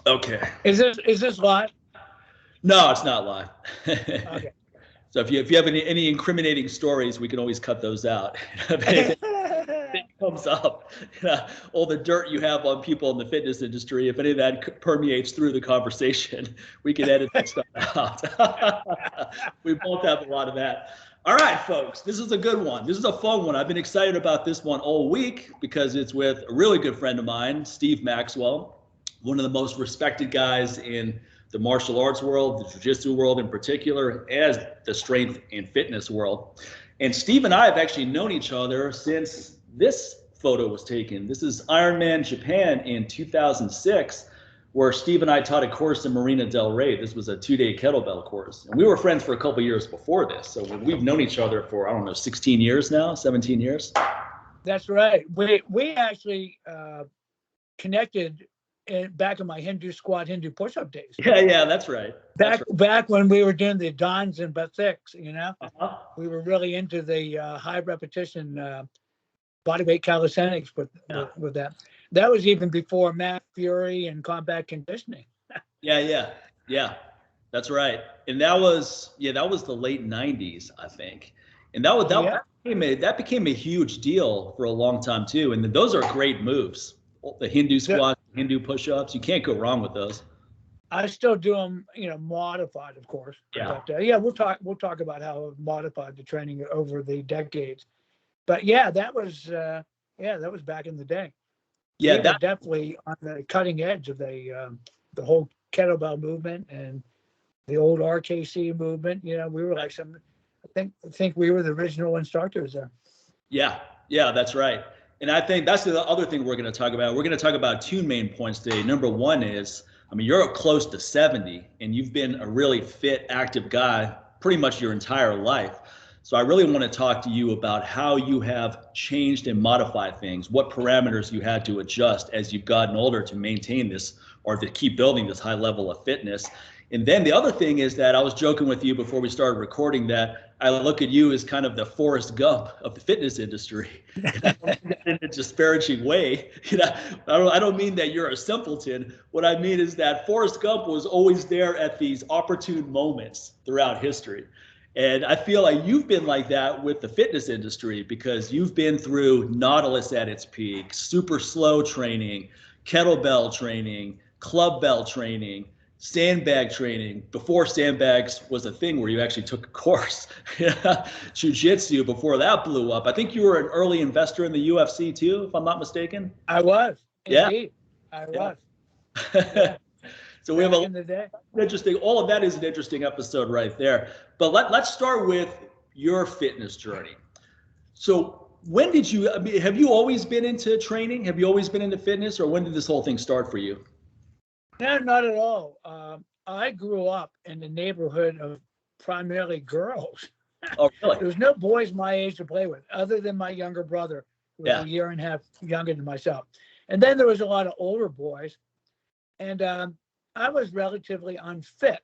Okay. Is this live? No, it's not live. Okay. So if you have any incriminating stories, we can always cut those out. If anything comes up, all the dirt you have on people in the fitness industry, if any of that permeates through the conversation, we can edit that stuff out. We both have a lot of that. All right, folks, this is a good one. This is a fun one. I've been excited about this one all week because it's with a really good friend of mine, Steve Maxwell, one of the most respected guys in the martial arts world, the jiu-jitsu world in particular, as the strength and fitness world. And Steve and I have actually known each other since this photo was taken. This is Ironman Japan in 2006, where Steve and I taught a course in Marina Del Rey. This was a 2-day kettlebell course. And we were friends for a couple of years before this. So we've known each other for, I don't know, 16 years now, 17 years. That's right. We actually connected back in my Hindu squad, Hindu push-up days. Yeah, that's right. Back when we were doing the Dons and Bathics, Uh-huh. we were really into the high repetition bodyweight calisthenics with that. That was even before Matt Fury and combat conditioning. Yeah. That's right. And that was the late 90s, I think. And that became a huge deal for a long time too. And those are great moves. The Hindu squats, Hindu push-ups, you can't go wrong with those. I still do them, modified, of course. Yeah. But we'll talk about how I've modified the training over the decades. But that was back in the day. Yeah, we were definitely on the cutting edge of the whole kettlebell movement and the old RKC movement. We were like I think we were the original instructors there. Yeah, that's right. And I think that's the other thing we're going to talk about. We're going to talk about two main points today. Number one is, you're close to 70 and you've been a really fit, active guy pretty much your entire life. So I really want to talk to you about how you have changed and modified things, what parameters you had to adjust as you've gotten older to maintain this or to keep building this high level of fitness. And then the other thing is that I was joking with you before we started recording that I look at you as kind of the Forrest Gump of the fitness industry. In a disparaging way. I don't mean that you're a simpleton. What I mean is that Forrest Gump was always there at these opportune moments throughout history. And I feel like you've been like that with the fitness industry because you've been through Nautilus at its peak, super slow training, kettlebell training, club bell training, sandbag training, before sandbags was a thing where you actually took a course, jiu-jitsu before that blew up. I think you were an early investor in the UFC too, if I'm not mistaken. I was. Yeah. Indeed. I was. Yeah. So we have interesting, all of that is an interesting episode right there. But let's start with your fitness journey. So when did you, have you always been into training? Have you always been into fitness, or when did this whole thing start for you? No, not at all. I grew up in the neighborhood of primarily girls. Oh, really? There was no boys my age to play with, other than my younger brother, who was a year and a half younger than myself. And then there was a lot of older boys. And I was relatively unfit.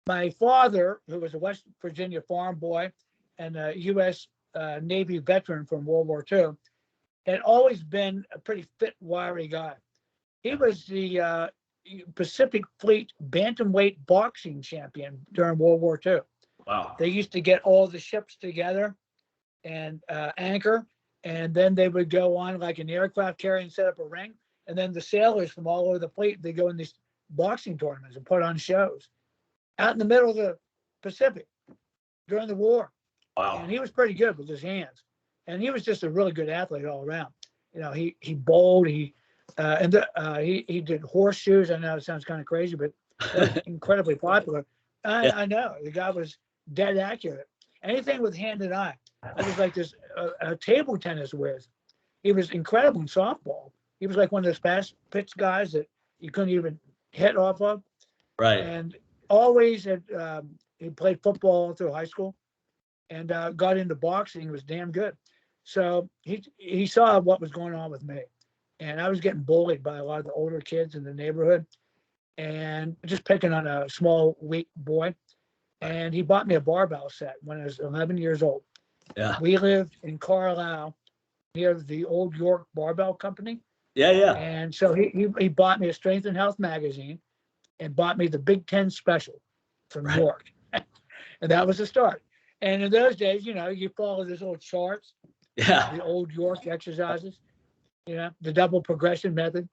My father, who was a West Virginia farm boy and a U.S. Navy veteran from World War II, had always been a pretty fit, wiry guy. He was the Pacific Fleet bantamweight boxing champion during World War II. Wow. They used to get all the ships together and anchor, and then they would go on like an aircraft carrier and set up a ring. And then the sailors from all over the fleet, they go in these boxing tournaments and put on shows out in the middle of the Pacific during the war. Wow. And he was pretty good with his hands. And he was just a really good athlete all around. He bowled, he did horseshoes. I know it sounds kind of crazy, but that was incredibly popular. I know the guy was dead accurate. Anything with hand and eye. It was like this table tennis whiz. He was incredible in softball. He was like one of those fast pitch guys that you couldn't even hit off of. Right. And always he played football through high school and got into boxing. He was damn good. So he saw what was going on with me. And I was getting bullied by a lot of the older kids in the neighborhood and just picking on a small, weak boy. And he bought me a barbell set when I was 11 years old. Yeah. We lived in Carlisle near the old York Barbell Company. Yeah, yeah. And so he bought me a Strength and Health magazine and bought me the Big Ten Special from Right. York. And that was the start. And in those days, you follow these little charts, Yeah. the old York exercises, the double progression method.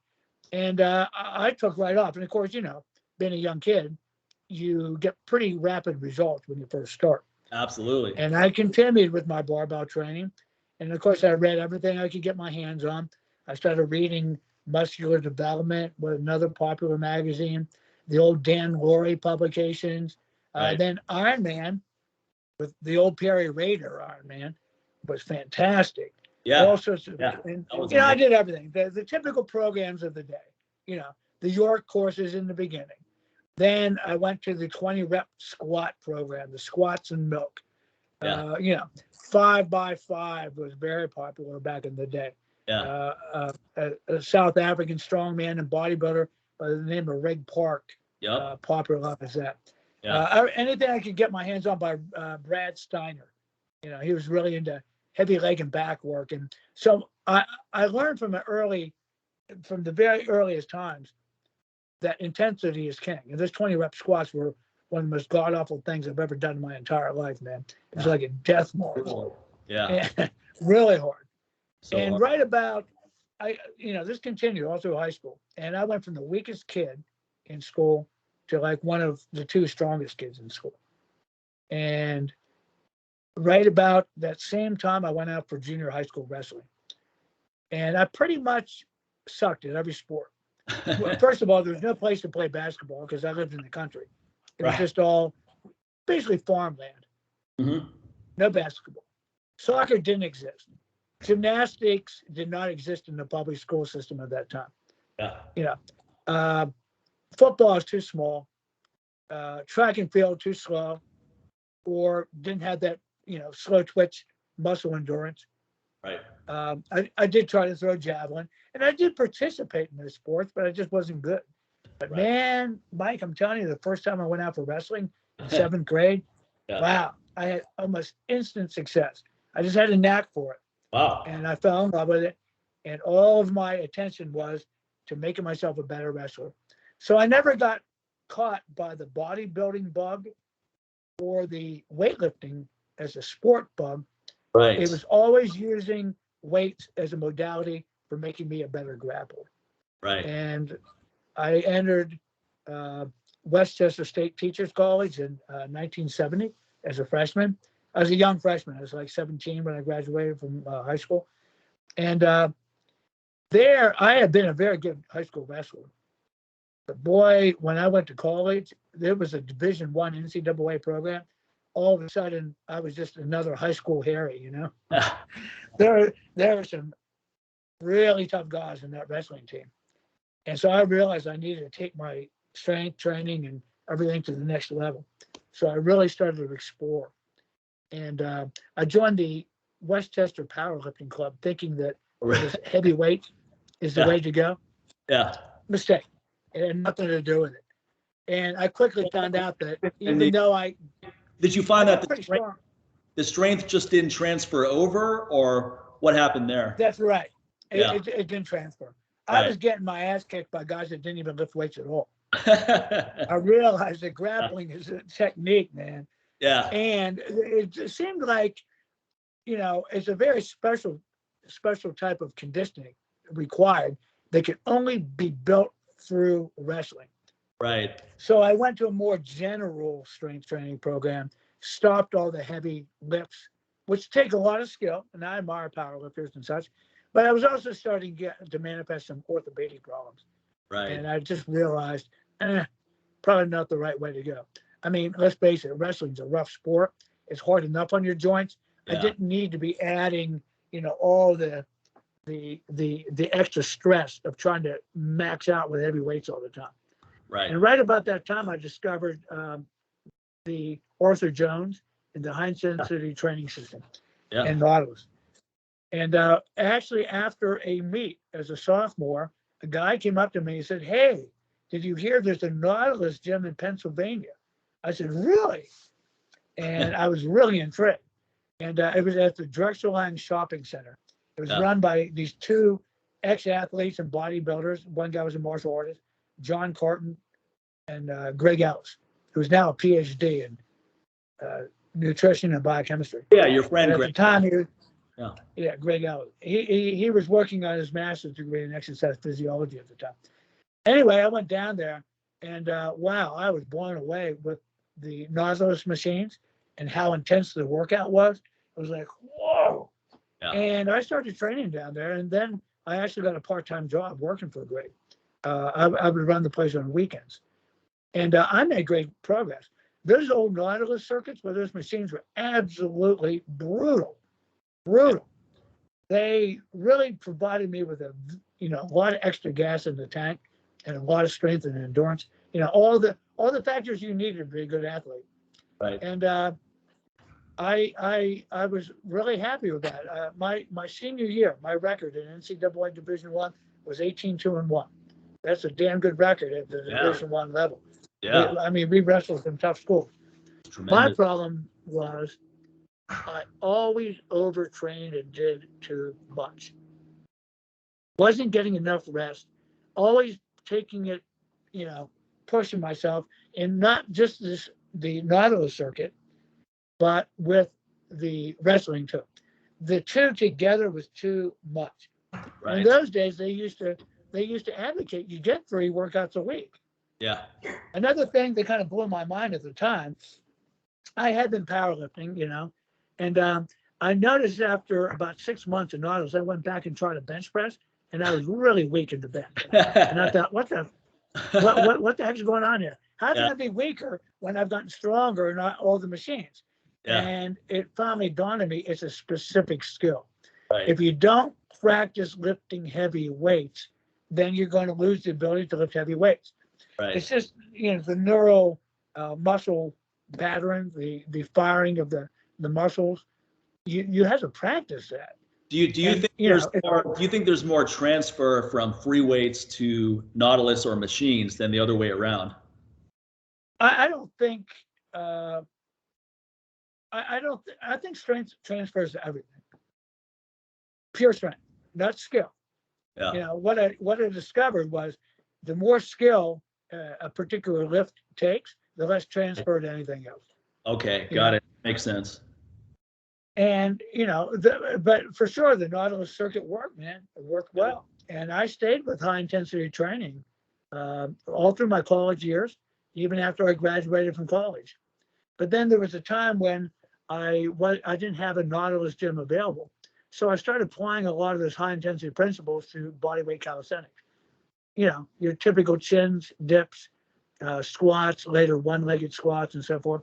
And I took right off. And of course, being a young kid, you get pretty rapid results when you first start. Absolutely. And I continued with my barbell training. And of course, I read everything I could get my hands on. I started reading Muscular Development with another popular magazine, the old Dan Laurie publications. Right. Then Iron Man, with the old Perry Raider Iron Man, was fantastic. Yeah. All sorts of, Yeah. and, That was I did everything. The typical programs of the day, the York courses in the beginning. Then I went to the 20 rep squat program, the squats and milk. Yeah. 5x5 was very popular back in the day. Yeah. A South African strongman and bodybuilder by the name of Reg Park, Yep. popular as that. Yeah. Anything I could get my hands on by Brad Steiner. He was really into heavy leg and back work. And so I learned from the very earliest times that intensity is king. And those 20 rep squats were one of the most god awful things I've ever done in my entire life, man. It was like a death march. Yeah. And really hard. So and hard. right about, this continued all through high school. And I went from the weakest kid in school to like one of the two strongest kids in school. And right about that same time, I went out for junior high school wrestling. And I pretty much sucked at every sport. Well, first of all, there was no place to play basketball because I lived in the country. It was just all basically farmland. Mm-hmm. No basketball. Soccer didn't exist. Gymnastics did not exist in the public school system at that time. Yeah. Football is too small. Track and field too slow, or didn't have that slow twitch muscle endurance. Right. I did try to throw javelin, and I did participate in those sports, but I just wasn't good. But man, Mike, I'm telling you, the first time I went out for wrestling in 7th grade, wow, I had almost instant success. I just had a knack for it. Wow. And I fell in love with it. And all of my attention was to making myself a better wrestler. So I never got caught by the bodybuilding bug or the weightlifting as a sport bug. Right. It was always using weights as a modality for making me a better grappler. Right. And I entered Westchester State Teachers College in 1970 as a freshman. I was a young freshman. I was like 17 when I graduated from high school. And there, I had been a very good high school wrestler. But boy, when I went to college, there was a Division I NCAA program. All of a sudden, I was just another high school Harry, There were some really tough guys in that wrestling team. And so I realized I needed to take my strength training and everything to the next level. So I really started to explore. And I joined the Westchester Powerlifting Club thinking that heavyweight is the way to go. Yeah. Mistake. It had nothing to do with it. And I quickly found out that even though Did you find that the strength just didn't transfer over, or what happened there? That's right. It didn't transfer. I was getting my ass kicked by guys that didn't even lift weights at all. I realized that grappling is a technique, man. Yeah. And it seemed like, it's a very special type of conditioning required that can only be built through wrestling. Right. So I went to a more general strength training program, stopped all the heavy lifts, which take a lot of skill, and I admire powerlifters and such. But I was also starting to manifest some orthopedic problems. Right. And I just realized, probably not the right way to go. I mean, let's face it, wrestling's a rough sport. It's hard enough on your joints. Yeah. I didn't need to be adding, all the extra stress of trying to max out with heavy weights all the time. Right. And right about that time, I discovered the Arthur Jones and the high intensity training system and Nautilus. And actually, after a meet as a sophomore, a guy came up to me and said, "Hey, did you hear there's a Nautilus gym in Pennsylvania?" I said, "Really?" And I was really intrigued. And it was at the Drexel Shopping Center. It was run by these two ex-athletes and bodybuilders. One guy was a martial artist, John Carton, and Greg Ellis, who's now a PhD in nutrition and biochemistry. Yeah, your friend and at Greg. the time, he was, yeah, Greg Ellis. He was working on his master's degree in exercise physiology at the time. Anyway, I went down there, and wow, I was blown away with the Nautilus machines and how intense the workout was. I was like, whoa. Yeah. And I started training down there, and then I actually got a part-time job working for Greg. I would run the place on weekends, and I made great progress. Those old Nautilus circuits where those machines were absolutely brutal. They really provided me with a lot of extra gas in the tank and a lot of strength and endurance. All the factors you need to be a good athlete. Right. And I was really happy with that. My senior year, my record in NCAA Division I was 18-2-1. That's a damn good record at the Division I level. Yeah. We wrestled some tough schools. Tremendous. My problem was I always overtrained and did too much. Wasn't getting enough rest. Always taking it, pushing myself, and not just the Nautilus circuit, but with the wrestling too. The two together was too much. Right. In those days, they used to advocate you get 3 workouts a week. Yeah. Another thing that kind of blew my mind at the time, I had been powerlifting, and I noticed after about 6 months of Nautilus, I went back and tried a bench press, and I was really weak in the bench. And I thought, what the heck is going on here? How can I be weaker when I've gotten stronger in all the machines? Yeah. And it finally dawned on me, it's a specific skill. Right. If you don't practice lifting heavy weights, then you're going to lose the ability to lift heavy weights. Right. It's just, the neural muscle pattern, the firing of the muscles. You have to practice that. Do you think there's more transfer from free weights to Nautilus or machines than the other way around? I don't think. I think strength transfers to everything. Pure strength, not skill. Yeah. What I discovered was the more skill a particular lift takes, the less transfer to anything else. Okay, got it. Makes sense. And but for sure the Nautilus circuit worked, man. It worked well, and I stayed with high intensity training all through my college years, even after I graduated from college. But then there was a time when I didn't have a Nautilus gym available, so I started applying a lot of those high intensity principles to bodyweight calisthenics. Your typical chins, dips, squats, later one-legged squats, and so forth,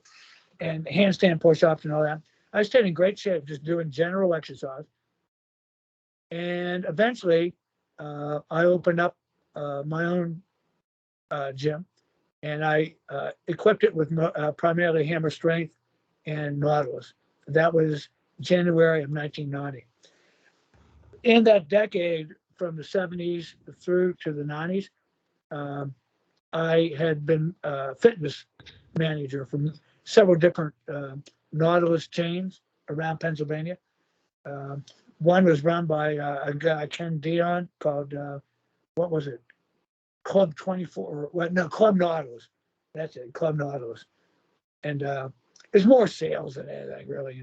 and handstand push-ups and all that. I stayed in great shape just doing general exercise. And eventually, I opened up my own gym, and I equipped it with primarily hammer strength and Nautilus. That was January of 1990. In that decade, from the 70s through to the 90s, I had been a fitness manager for several different Nautilus chains around Pennsylvania. One was run by a guy, Ken Dion, called, what was it? Club 24, Club Nautilus. That's it, Club Nautilus. And it's more sales than anything, really,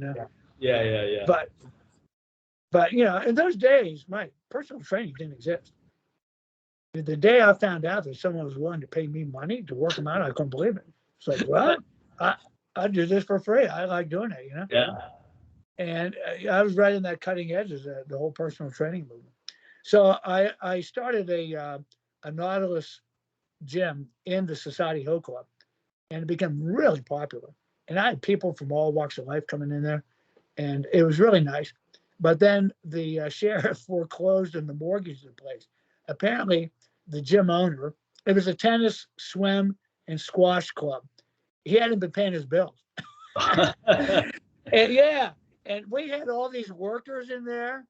Yeah. But in those days, my personal training didn't exist. The day I found out that someone was willing to pay me money to work them out, I couldn't believe it. It's like, what? I do this for free. I like doing it, Yeah. And I was right in that cutting edge of the whole personal training movement. So I started a Nautilus gym in the Society Hill Club, and it became really popular. And I had people from all walks of life coming in there, and it was really nice. But then the sheriff foreclosed on the mortgage of the place. Apparently, the gym owner, it was a tennis, swim, and squash club. He hadn't been paying his bills. And we had all these workers in there.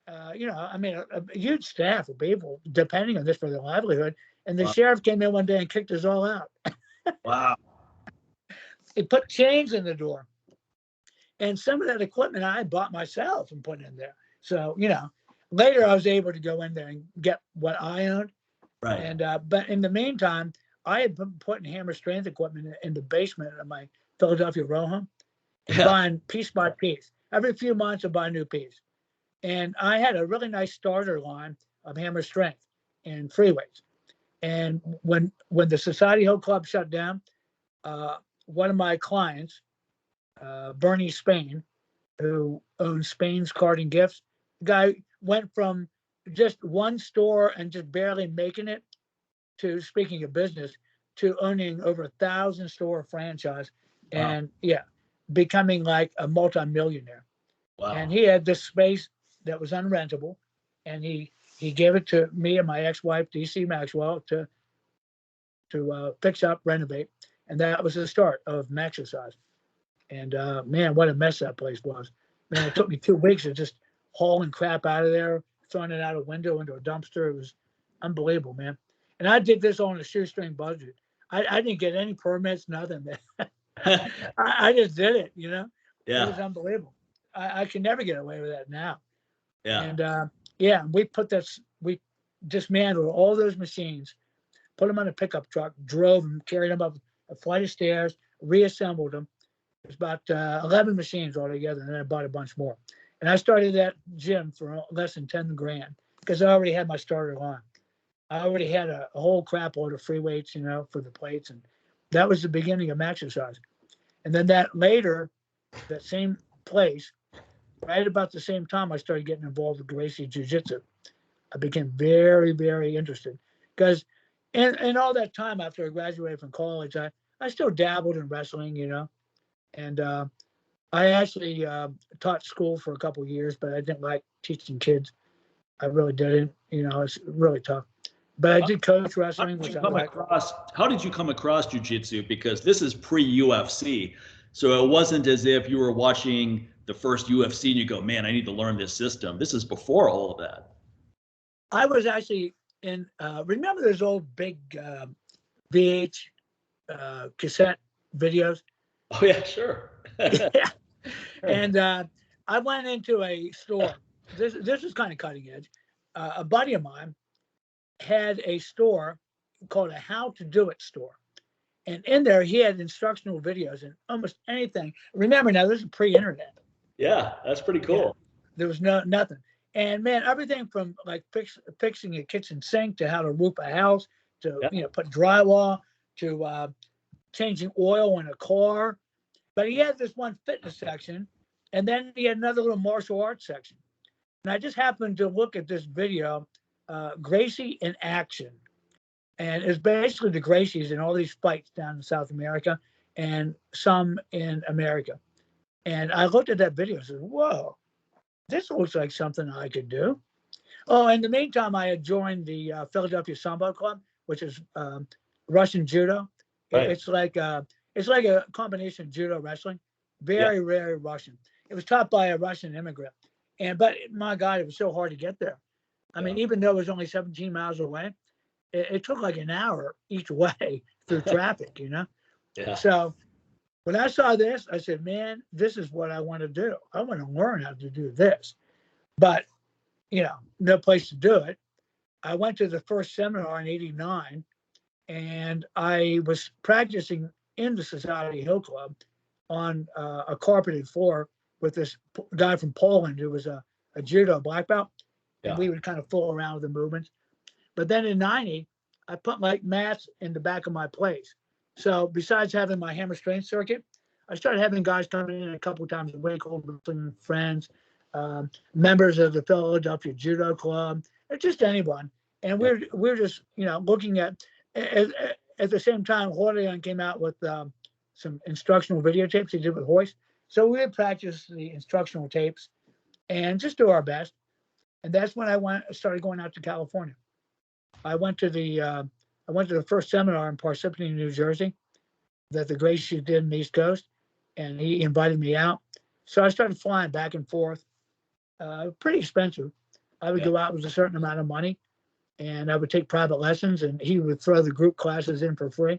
A huge staff of people depending on this for their livelihood. And the sheriff came in one day and kicked us all out. Wow. He put chains in the door. And some of that equipment I bought myself and put in there. So, later I was able to go in there and get what I owned. Right. And but in the meantime, I had been putting hammer strength equipment in the basement of my Philadelphia row home and buying piece by piece. Every few months, I buy a new piece. And I had a really nice starter line of hammer strength and free weights. And when the Society Hill Club shut down, one of my clients, Bernie Spain, who owns Spain's Card and Gifts, the guy went from just one store and just barely making it to, speaking of business, to owning over 1,000 store franchise, and becoming like a multimillionaire. Wow. And he had this space that was unrentable, and he gave it to me and my ex-wife, DC Maxwell, to fix up, renovate, and that was the start of Maxercise. And man, what a mess that place was. Man, it took me 2 weeks of just hauling crap out of there, throwing it out a window into a dumpster. It was unbelievable, man. And I did this on a shoestring budget. I didn't get any permits, nothing. I just did it, you know? Yeah. It was unbelievable. I can never get away with that now. Yeah. And we dismantled all those machines, put them on a pickup truck, drove them, carried them up a flight of stairs, reassembled them. It was about 11 machines altogether, and then I bought a bunch more. And I started that gym for less than 10 grand because I already had my starter line. I already had a whole crap load of free weights, you know, for the plates. And that was the beginning of Maxercise. And then that same place, right about the same time, I started getting involved with Gracie Jiu-Jitsu. I became very, very interested because in all that time after I graduated from college, I still dabbled in wrestling, you know. And I actually taught school for a couple of years, but I didn't like teaching kids. I really didn't. You know, it's really tough. But I did coach wrestling, which I like. How did you come across jiu-jitsu? Because this is pre-UFC. So it wasn't as if you were watching the first UFC and you go, man, I need to learn this system. This is before all of that. I was actually remember those old big VH cassette videos? Oh, yeah, sure. Yeah. And I went into a store. This is kind of cutting edge. A buddy of mine had a store called a How to Do It store. And in there, he had instructional videos and almost anything. Remember now, this is pre-internet. Yeah, that's pretty cool. Yeah, there was nothing. And man, everything from like fixing a kitchen sink to how to roof a house to, you know, put drywall to changing oil in a car. But he had this one fitness section, and then he had another little martial arts section. And I just happened to look at this video, Gracie in Action. And it's basically the Gracies in all these fights down in South America and some in America. And I looked at that video and said, whoa, this looks like something I could do. Oh, in the meantime, I had joined the Philadelphia Sambo Club, which is Russian judo. Right. It's like a combination of judo wrestling, very Russian. It was taught by a Russian immigrant. But my God, it was so hard to get there. I mean, even though it was only 17 miles away, it took like an hour each way through traffic, you know? Yeah. So when I saw this, I said, man, this is what I want to do. I want to learn how to do this. But, you know, no place to do it. I went to the first seminar in '89, and I was practicing in the Society Hill Club on a carpeted floor with this guy from Poland who was a judo black belt. And we would kind of fool around with the movements. But then in '90, I put like mats in the back of my place. So besides having my hammer strength circuit, I started having guys coming in a couple of times a week, old friends, members of the Philadelphia Judo Club, or just anyone. And we're just, you know, looking at the same time, Horleon came out with some instructional videotapes he did with Hoist. So we would practice the instructional tapes and just do our best. And that's when I started going out to California. I went to the first seminar in Parsippany, New Jersey, that the Gracie did in the East Coast, and he invited me out. So I started flying back and forth. Pretty expensive. I would go out with a certain amount of money, and I would take private lessons, and he would throw the group classes in for free.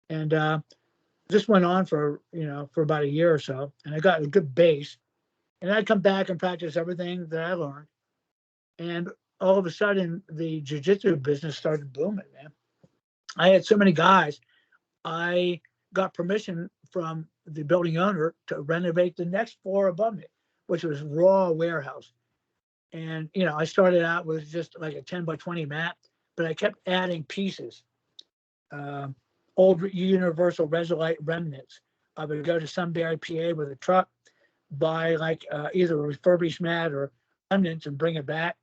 And this went on for about a year or so, and I got a good base. And I'd come back and practice everything that I learned. And all of a sudden, the jiu-jitsu business started booming, man. I had so many guys. I got permission from the building owner to renovate the next floor above me, which was raw warehouse. And, you know, I started out with just like a 10 by 20 mat, but I kept adding pieces, old universal Resolite remnants. I would go to Sunbury, PA with a truck, buy like either a refurbished mat or remnants and bring it back,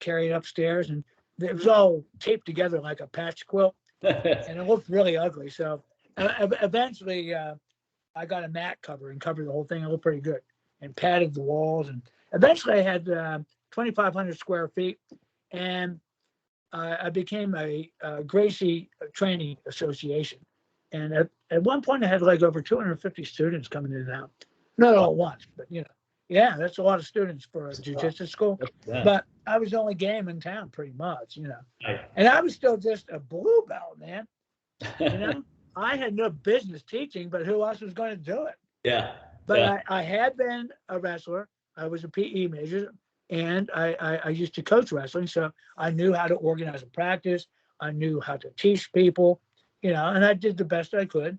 carry it upstairs. And it was all taped together like a patch quilt. And it looked really ugly. So eventually I got a mat cover and covered the whole thing. It looked pretty good and padded the walls. And eventually I had 2,500 square feet. And I became a Gracie Training Association. And at one point I had like over 250 students coming in and out. Not all at once, but you know, yeah, that's a lot of students for a jiu-jitsu school. Yeah. But I was the only game in town pretty much, you know. Right. And I was still just a blue belt, man. You know, I had no business teaching, but who else was going to do it? Yeah. But yeah. I had been a wrestler. I was a PE major, and I used to coach wrestling. So I knew how to organize a practice. I knew how to teach people, you know, and I did the best I could.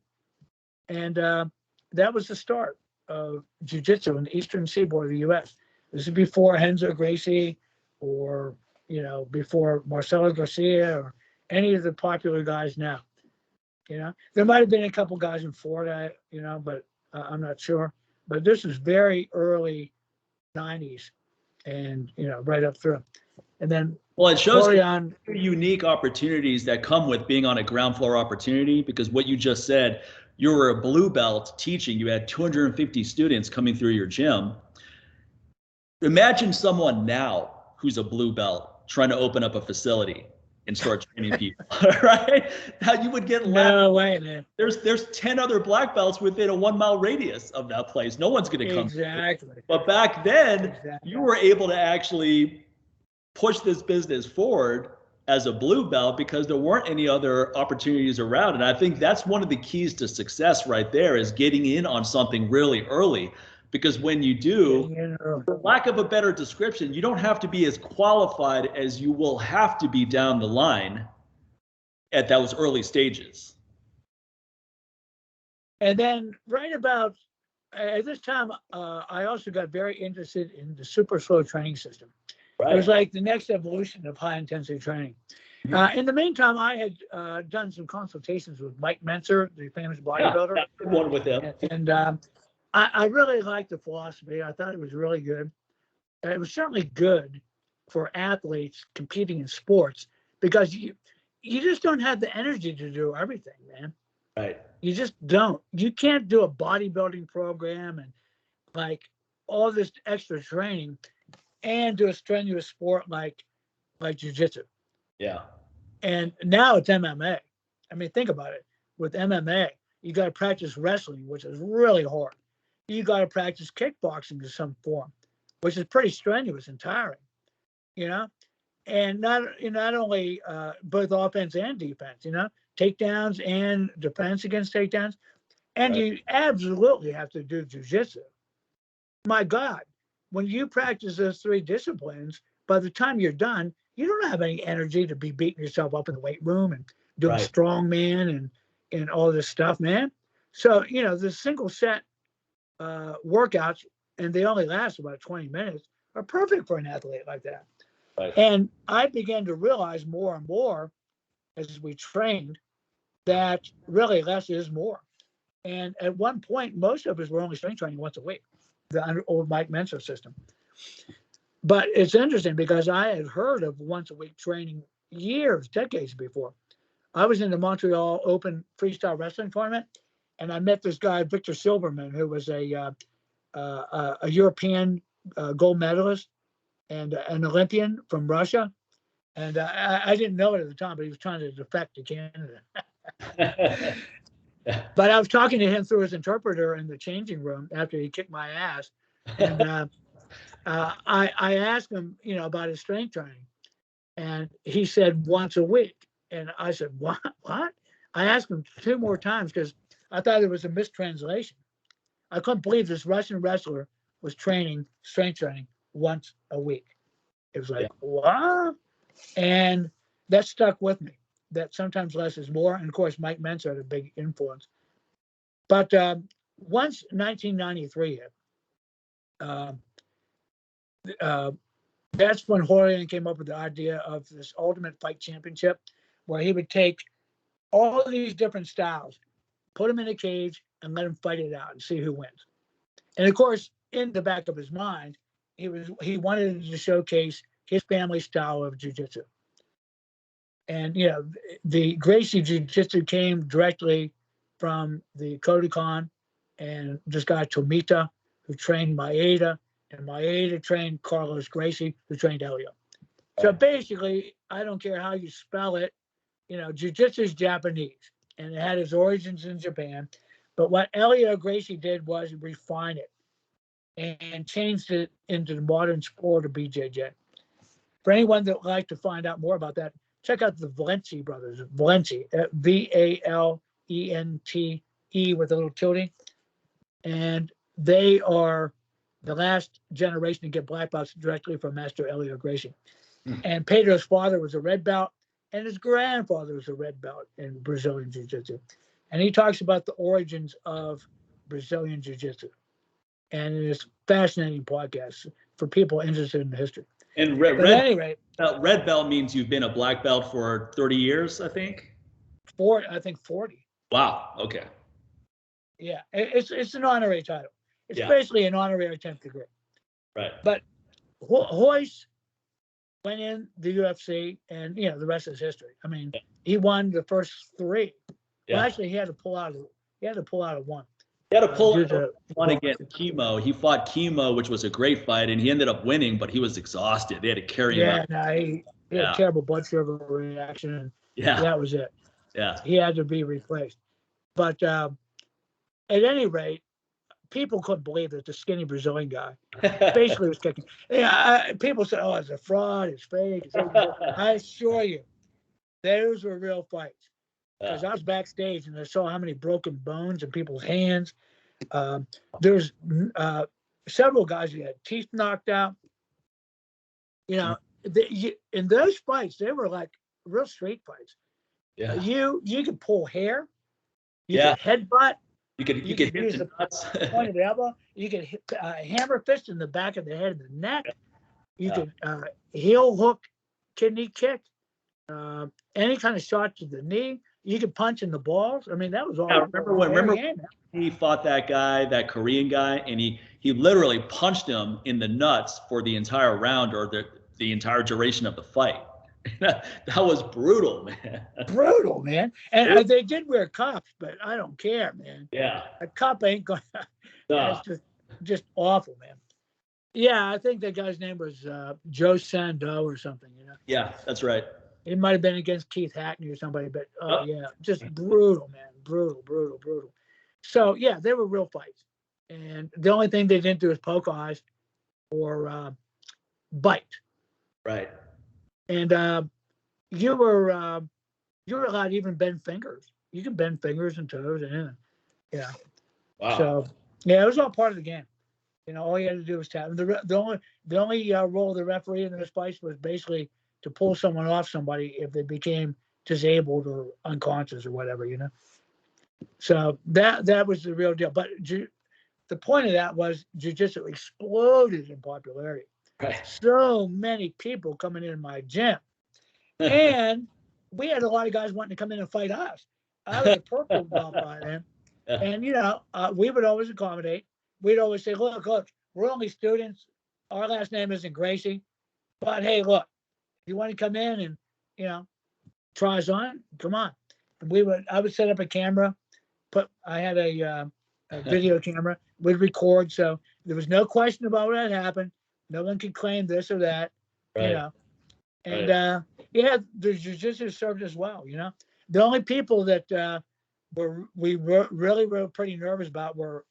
And that was the start of jiu-jitsu in the eastern seaboard of the U.S. This is before Renzo Gracie or, you know, before Marcelo Garcia or any of the popular guys now. You know, there might have been a couple guys in Florida, you know, but I'm not sure. But this is very early 90s and, you know, right up through. And then, well, it shows unique opportunities that come with being on a ground floor opportunity, because what you just said, you were a blue belt teaching, you had 250 students coming through your gym. Imagine someone now who's a blue belt trying to open up a facility and start training people, right? Now you would get no way, man. There's 10 other black belts within a 1 mile radius of that place. No one's going to come. Exactly. But back then, you were able to actually push this business forward as a blue belt because there weren't any other opportunities around. And I think that's one of the keys to success right there, is getting in on something really early. Because when you do, for lack of a better description, you don't have to be as qualified as you will have to be down the line at those early stages. And then right about at this time, I also got very interested in the super slow training system. Right. It was like the next evolution of high intensity training. In the meantime, I had done some consultations with Mike Mentzer, the famous bodybuilder. Yeah, good one with him. And I really liked the philosophy. I thought it was really good. It was certainly good for athletes competing in sports because you just don't have the energy to do everything, man. Right. You just don't. You can't do a bodybuilding program and like all this extra training and do a strenuous sport like jiu-jitsu. Yeah. And now it's MMA. I mean, think about it. With MMA, you got to practice wrestling, which is really hard. You got to practice kickboxing in some form, which is pretty strenuous and tiring, you know? And not only both offense and defense, you know, takedowns and defense against takedowns. And right. You absolutely have to do jiu-jitsu. My God, when you practice those three disciplines, by the time you're done, you don't have any energy to be beating yourself up in the weight room and doing right. strongman and all this stuff, man. So, you know, the single set workouts, and they only last about 20 minutes, are perfect for an athlete like that. Right. And I began to realize more and more as we trained that really less is more. And at one point, most of us were only strength training once a week, the old Mike Mentzer system. But it's interesting because I had heard of once a week training years, decades before. I was in the Montreal Open freestyle wrestling tournament, and I met this guy, Victor Silverman, who was a European gold medalist and an Olympian from Russia. And I didn't know it at the time, but he was trying to defect to Canada. But I was talking to him through his interpreter in the changing room after he kicked my ass. And I asked him, you know, about his strength training. And he said once a week. And I said, what? I asked him 2 more times because I thought it was a mistranslation. I couldn't believe this Russian wrestler was training strength training once a week. It was like, what? And that stuck with me, that sometimes less is more. And of course, Mike Mentzer had a big influence. But once 1993 hit, that's when Horian came up with the idea of this Ultimate Fight Championship, where he would take all of these different styles, put them in a cage, and let them fight it out and see who wins. And of course, in the back of his mind, he wanted to showcase his family style of jiu-jitsu. And the Gracie jiu-jitsu came directly from the Kodokan and this guy Tomita, who trained Maeda, and Maeda trained Carlos Gracie, who trained Elio. So basically, I don't care how you spell it, jiu-jitsu is Japanese, and it had its origins in Japan. But what Elio Gracie did was refine it and changed it into the modern sport of BJJ. For anyone that would like to find out more about that, check out the Valenti brothers. Valenti, Valente with a little tilting. And they are the last generation to get black belts directly from Master Elio Gracie. And Pedro's father was a red belt, and his grandfather was a red belt in Brazilian Jiu-Jitsu. And he talks about the origins of Brazilian Jiu-Jitsu. And it's a fascinating podcast for people interested in the history. And red belt means you've been a black belt for 30 years, I think? 40. Wow, okay. Yeah, it's an honorary title. It's basically an honorary 10th degree. Right. But Royce went in the UFC, and the rest is history. I mean, he won the first 3. Well, actually, he had to pull out of one. He had to pull out one against Chemo. He fought Chemo, which was a great fight, and he ended up winning, but he was exhausted. They had to carry him out. He had a terrible blood sugar reaction, and that was it. Yeah. He had to be replaced. But at any rate, people couldn't believe that the skinny Brazilian guy basically was kicking. People said, "Oh, it's a fraud. It's fake." I assure you, those were real fights. Because I was backstage and I saw how many broken bones in people's hands. There's several guys who had teeth knocked out. In those fights, they were like real street fights. Yeah. You could pull hair. You could headbutt. You could hit the nuts. Point of the elbow. You could hit hammer fist in the back of the head and the neck. You could heel hook, kidney kick, any kind of shot to the knee. You could punch in the balls. I mean, that was all. Remember he fought that guy, that Korean guy, and he literally punched him in the nuts for the entire round or the entire duration of the fight. That was brutal, man. Brutal, man. And they did wear cuffs, but I don't care, man. Yeah. A cup ain't going to. That's just awful, man. Yeah, I think that guy's name was Joe Sandow or something, Yeah, that's right. It might have been against Keith Hackney or somebody, but just brutal, man. Brutal. So, they were real fights. And the only thing they didn't do is poke eyes or bite. Right. And you were allowed to even bend fingers. You can bend fingers and toes and anything. Yeah. Wow. So, it was all part of the game. All you had to do was tap. The only role of the referee in those fights was basically to pull someone off somebody if they became disabled or unconscious or whatever, So that was the real deal. But the point of that was jiu-jitsu exploded in popularity. Right. So many people coming in my gym. And we had a lot of guys wanting to come in and fight us. I was a purple belt by then. And, we would always accommodate. We'd always say, look, we're only students. Our last name isn't Gracie. But, hey, look. You want to come in and, try us on? Come on. And I would set up a camera. I had a video camera. We'd record. So there was no question about what had happened. No one could claim this or that, And, the jiu-jitsu served as well, The only people that we really were pretty nervous about were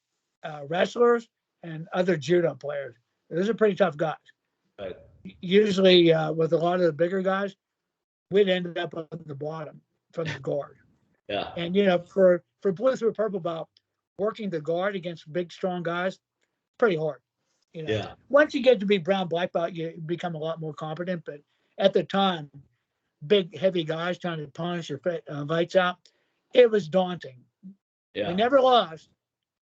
wrestlers and other judo players. Those are pretty tough guys. Right. Usually with a lot of the bigger guys, we'd end up on the bottom from the guard. Yeah. And, for blue through purple belt, working the guard against big, strong guys, pretty hard. You know, Yeah. once you get to be brown black belt, you become a lot more competent. But at the time, big heavy guys trying to punish your lights out, it was daunting. Yeah. We never lost,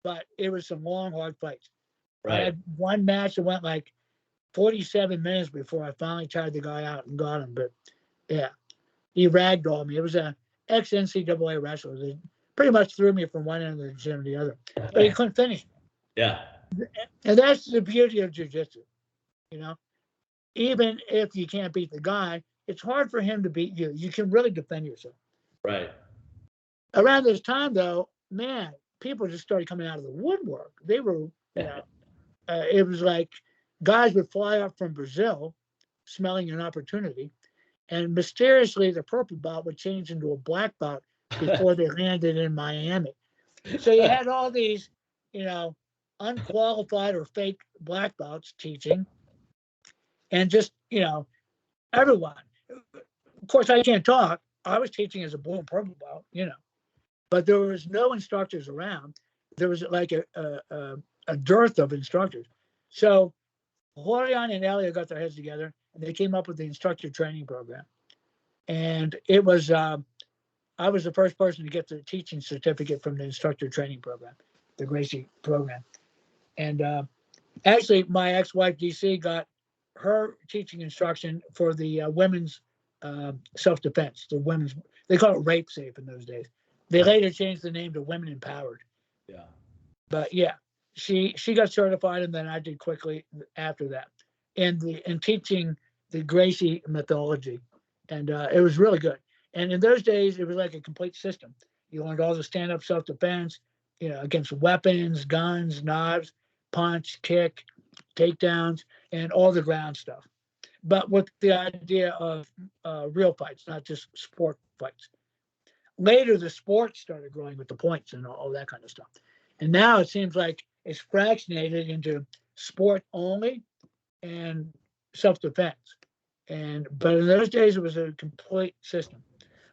but it was some long, hard fights. I Right. had one match that went like 47 minutes before I finally tired the guy out and got him. But yeah, he ragdolled me. It was a ex-NCAA wrestler. They pretty much threw me from one end of the gym to the other, but he couldn't finish. Yeah. And that's the beauty of jiu-jitsu. You know, even if you can't beat the guy, it's hard for him to beat you. You can really defend yourself. Right. Around this time, though, man, people just started coming out of the woodwork. They were, it was like guys would fly up from Brazil smelling an opportunity, and mysteriously the purple belt would change into a black belt before they landed in Miami. So you had all these, unqualified or fake black belts teaching, and just, everyone. Of course, I can't talk. I was teaching as a blue and purple belt, but there was no instructors around. There was like a dearth of instructors. So Florian and Elliot got their heads together and they came up with the instructor training program. And it was, I was the first person to get the teaching certificate from the instructor training program, the Gracie program. And actually, my ex-wife, DC, got her teaching instruction for the women's self-defense. The women's, they call it rape safe in those days. They later changed the name to Women Empowered. Yeah. But yeah, she got certified, and then I did quickly after that, in teaching the Gracie methodology, and it was really good. And in those days, it was like a complete system. You learned all the stand-up self-defense, against weapons, guns, knives, punch, kick, takedowns, and all the ground stuff. But with the idea of real fights, not just sport fights. Later, the sport started growing with the points and all that kind of stuff. And now it seems like it's fractionated into sport only and self-defense. But in those days, it was a complete system.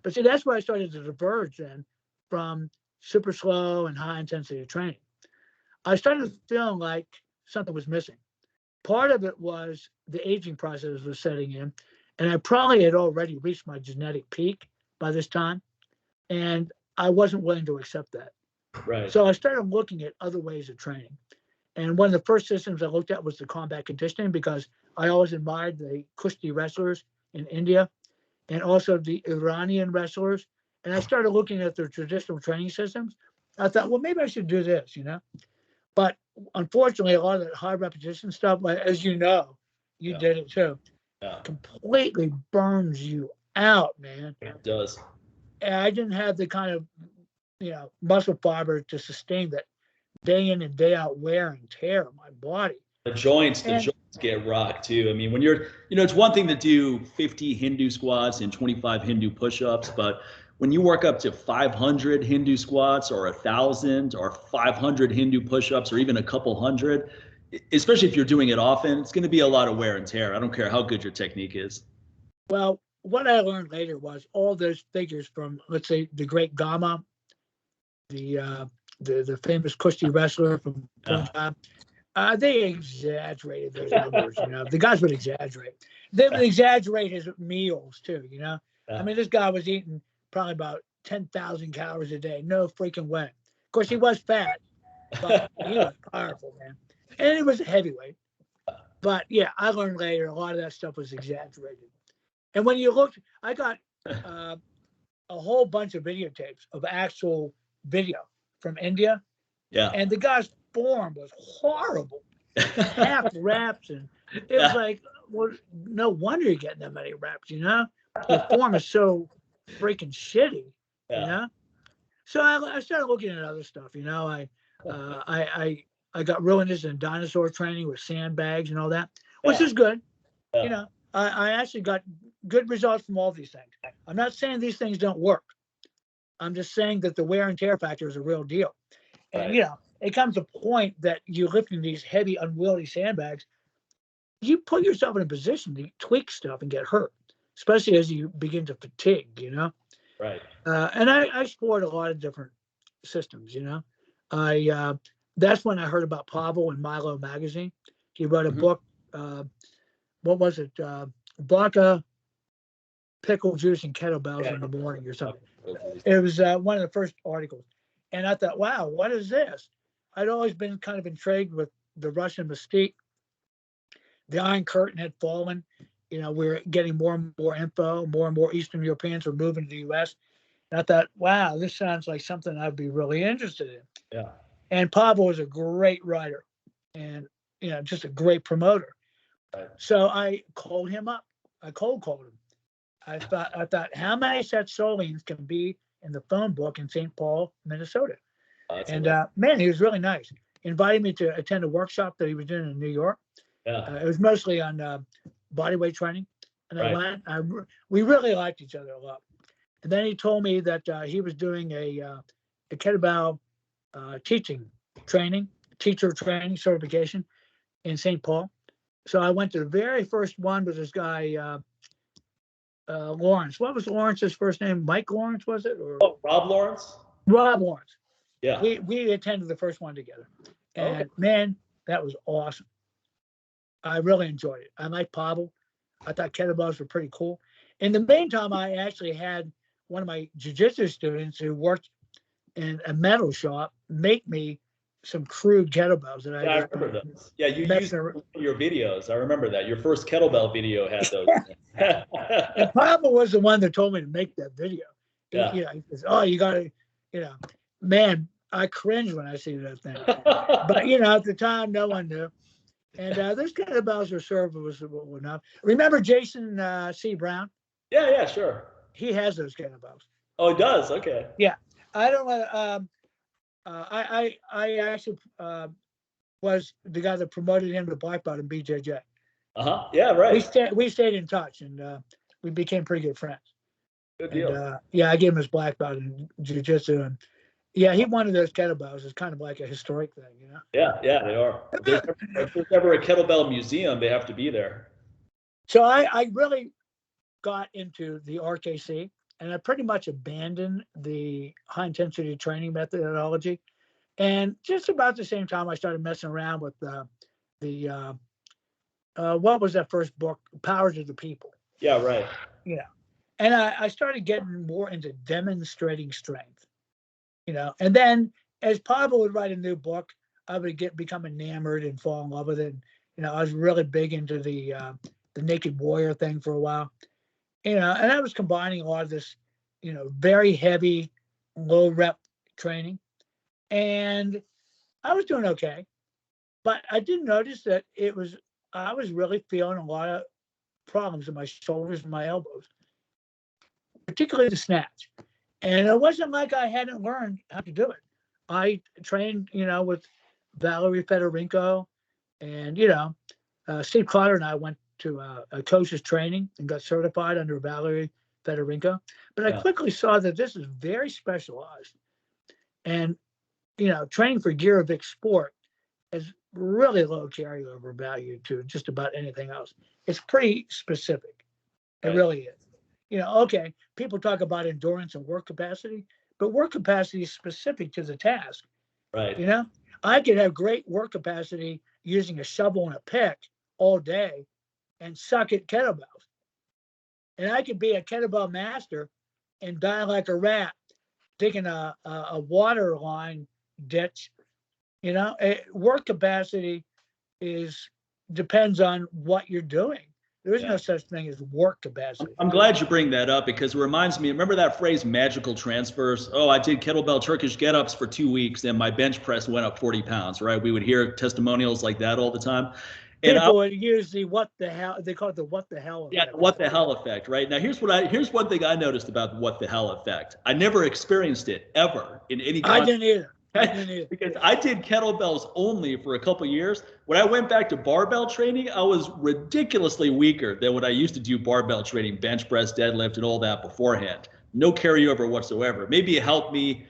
But see, that's why I started to diverge then from super slow and high intensity training. I started feeling like something was missing. Part of it was the aging process was setting in, and I probably had already reached my genetic peak by this time, and I wasn't willing to accept that. Right. So I started looking at other ways of training. And one of the first systems I looked at was the combat conditioning, because I always admired the Kushti wrestlers in India and also the Iranian wrestlers. And I started looking at their traditional training systems. I thought, well, maybe I should do this, But unfortunately, a lot of that high repetition stuff, as you know, you did it too, completely burns you out, man. It does. And I didn't have the kind of, muscle fiber to sustain that day in and day out wear and tear on my body. The joints get rocked too. I mean, when you're, it's one thing to do 50 Hindu squats and 25 Hindu push-ups, but when you work up to 500 Hindu squats or 1,000 or 500 Hindu push-ups or even a couple hundred, especially if you're doing it often, it's going to be a lot of wear and tear. I don't care how good your technique is. Well, what I learned later was all those figures from, let's say, the great Gama, the famous Kushti wrestler from Punjab, they exaggerated those numbers. The guys would exaggerate. They would exaggerate his meals too. I mean, this guy was eating probably about 10,000 calories a day. No freaking way. Of course, he was fat, but he was powerful, man. And he was a heavyweight. But yeah, I learned later a lot of that stuff was exaggerated. And when you look, I got a whole bunch of videotapes of actual video from India. Yeah. And the guy's form was horrible. Half reps. And it was like, well, no wonder you're getting that many reps, Your form is so freaking shitty, So I started looking at other stuff, I got real interested in dinosaur training with sandbags and all that, which is good. I actually got good results from all these things. I'm not saying these things don't work. I'm just saying that the wear and tear factor is a real deal. And, it comes to a point that you're lifting these heavy, unwieldy sandbags. You put yourself in a position to tweak stuff and get hurt, especially as you begin to fatigue, Right. And I explored a lot of different systems, that's when I heard about Pavel and Milo magazine. He wrote a book. What was it? Vodka, pickle juice, and kettlebells in the morning or something. It was one of the first articles. And I thought, wow, what is this? I'd always been kind of intrigued with the Russian mystique. The Iron Curtain had fallen. We were getting more and more info. More and more Eastern Europeans were moving to the U.S. And I thought, wow, this sounds like something I'd be really interested in. Yeah. And Pavel was a great writer and, just a great promoter. Right. So I called him up. I cold called him. I thought, how many such Solines can be in the phone book in St. Paul, Minnesota? And man, he was really nice. He invited me to attend a workshop that he was doing in New York. Yeah. It was mostly on body weight training. And I went. We really liked each other a lot. And then he told me that he was doing a kettlebell teacher training certification in St. Paul. So I went to the very first one with this guy, Lawrence. What was Lawrence's first name? Mike Lawrence, was it? Or Rob Lawrence? Rob Lawrence. Yeah. We attended the first one together. And man, that was awesome. I really enjoyed it. I like Pavel. I thought kettlebells were pretty cool. In the meantime, I actually had one of my jiu-jitsu students who worked in a metal shop make me some crude kettlebells that I remember those. Yeah, you used your videos. I remember that. Your first kettlebell video had those. And Pavel was the one that told me to make that video. Yeah. He says, oh, you got to, man, I cringe when I see that thing. But, at the time, no one knew. And those kettlebells were serviceable enough. Remember Jason C. Brown? Yeah, sure. He has those kettlebells. Oh, he does? Okay. Yeah. I don't know. I actually was the guy that promoted him to black belt in BJJ. Yeah, right. We stayed in touch, and we became pretty good friends. Good deal. And, I gave him his black belt in jiu-jitsu, and he wanted those kettlebells. It's kind of like a historic thing, Yeah, they are. If there's ever a kettlebell museum, they have to be there. So I really got into the RKC, and I pretty much abandoned the high intensity training methodology. And just about the same time, I started messing around with the what was that first book, Powers of the People? Yeah, right. Yeah. And I started getting more into demonstrating strength, and then as Pavel would write a new book, I would become enamored and fall in love with it. I was really big into the naked warrior thing for a while, and I was combining a lot of this, very heavy, low rep training, and I was doing okay, but I did notice that I was really feeling a lot of problems in my shoulders and my elbows, particularly the snatch. And it wasn't like I hadn't learned how to do it. I trained, with Valerie Fedorenko, and, Steve Clotter and I went to a coach's training and got certified under Valerie Fedorenko. But I quickly saw that this is very specialized. And, training for Girovic sport is really low carryover value to just about anything else. It's pretty specific. It really is. Okay, people talk about endurance and work capacity, but work capacity is specific to the task. Right. I could have great work capacity using a shovel and a pick all day and suck at kettlebells. And I could be a kettlebell master and die like a rat digging a water line ditch. Work capacity depends on what you're doing. There is no such thing as work capacity. I'm glad you bring that up because it reminds me, remember that phrase, magical transfers? Oh, I did kettlebell Turkish get-ups for 2 weeks and my bench press went up 40 pounds, right? We would hear testimonials like that all the time. And people would use the what the hell, they call it the what the hell effect. Yeah, what the hell effect, right? Now, here's one thing I noticed about the what the hell effect. I never experienced it ever in any I didn't either. Because I did kettlebells only for a couple of years. When I went back to barbell training, I was ridiculously weaker than what I used to do barbell training, bench press, deadlift, and all that beforehand. No carryover whatsoever. Maybe it helped me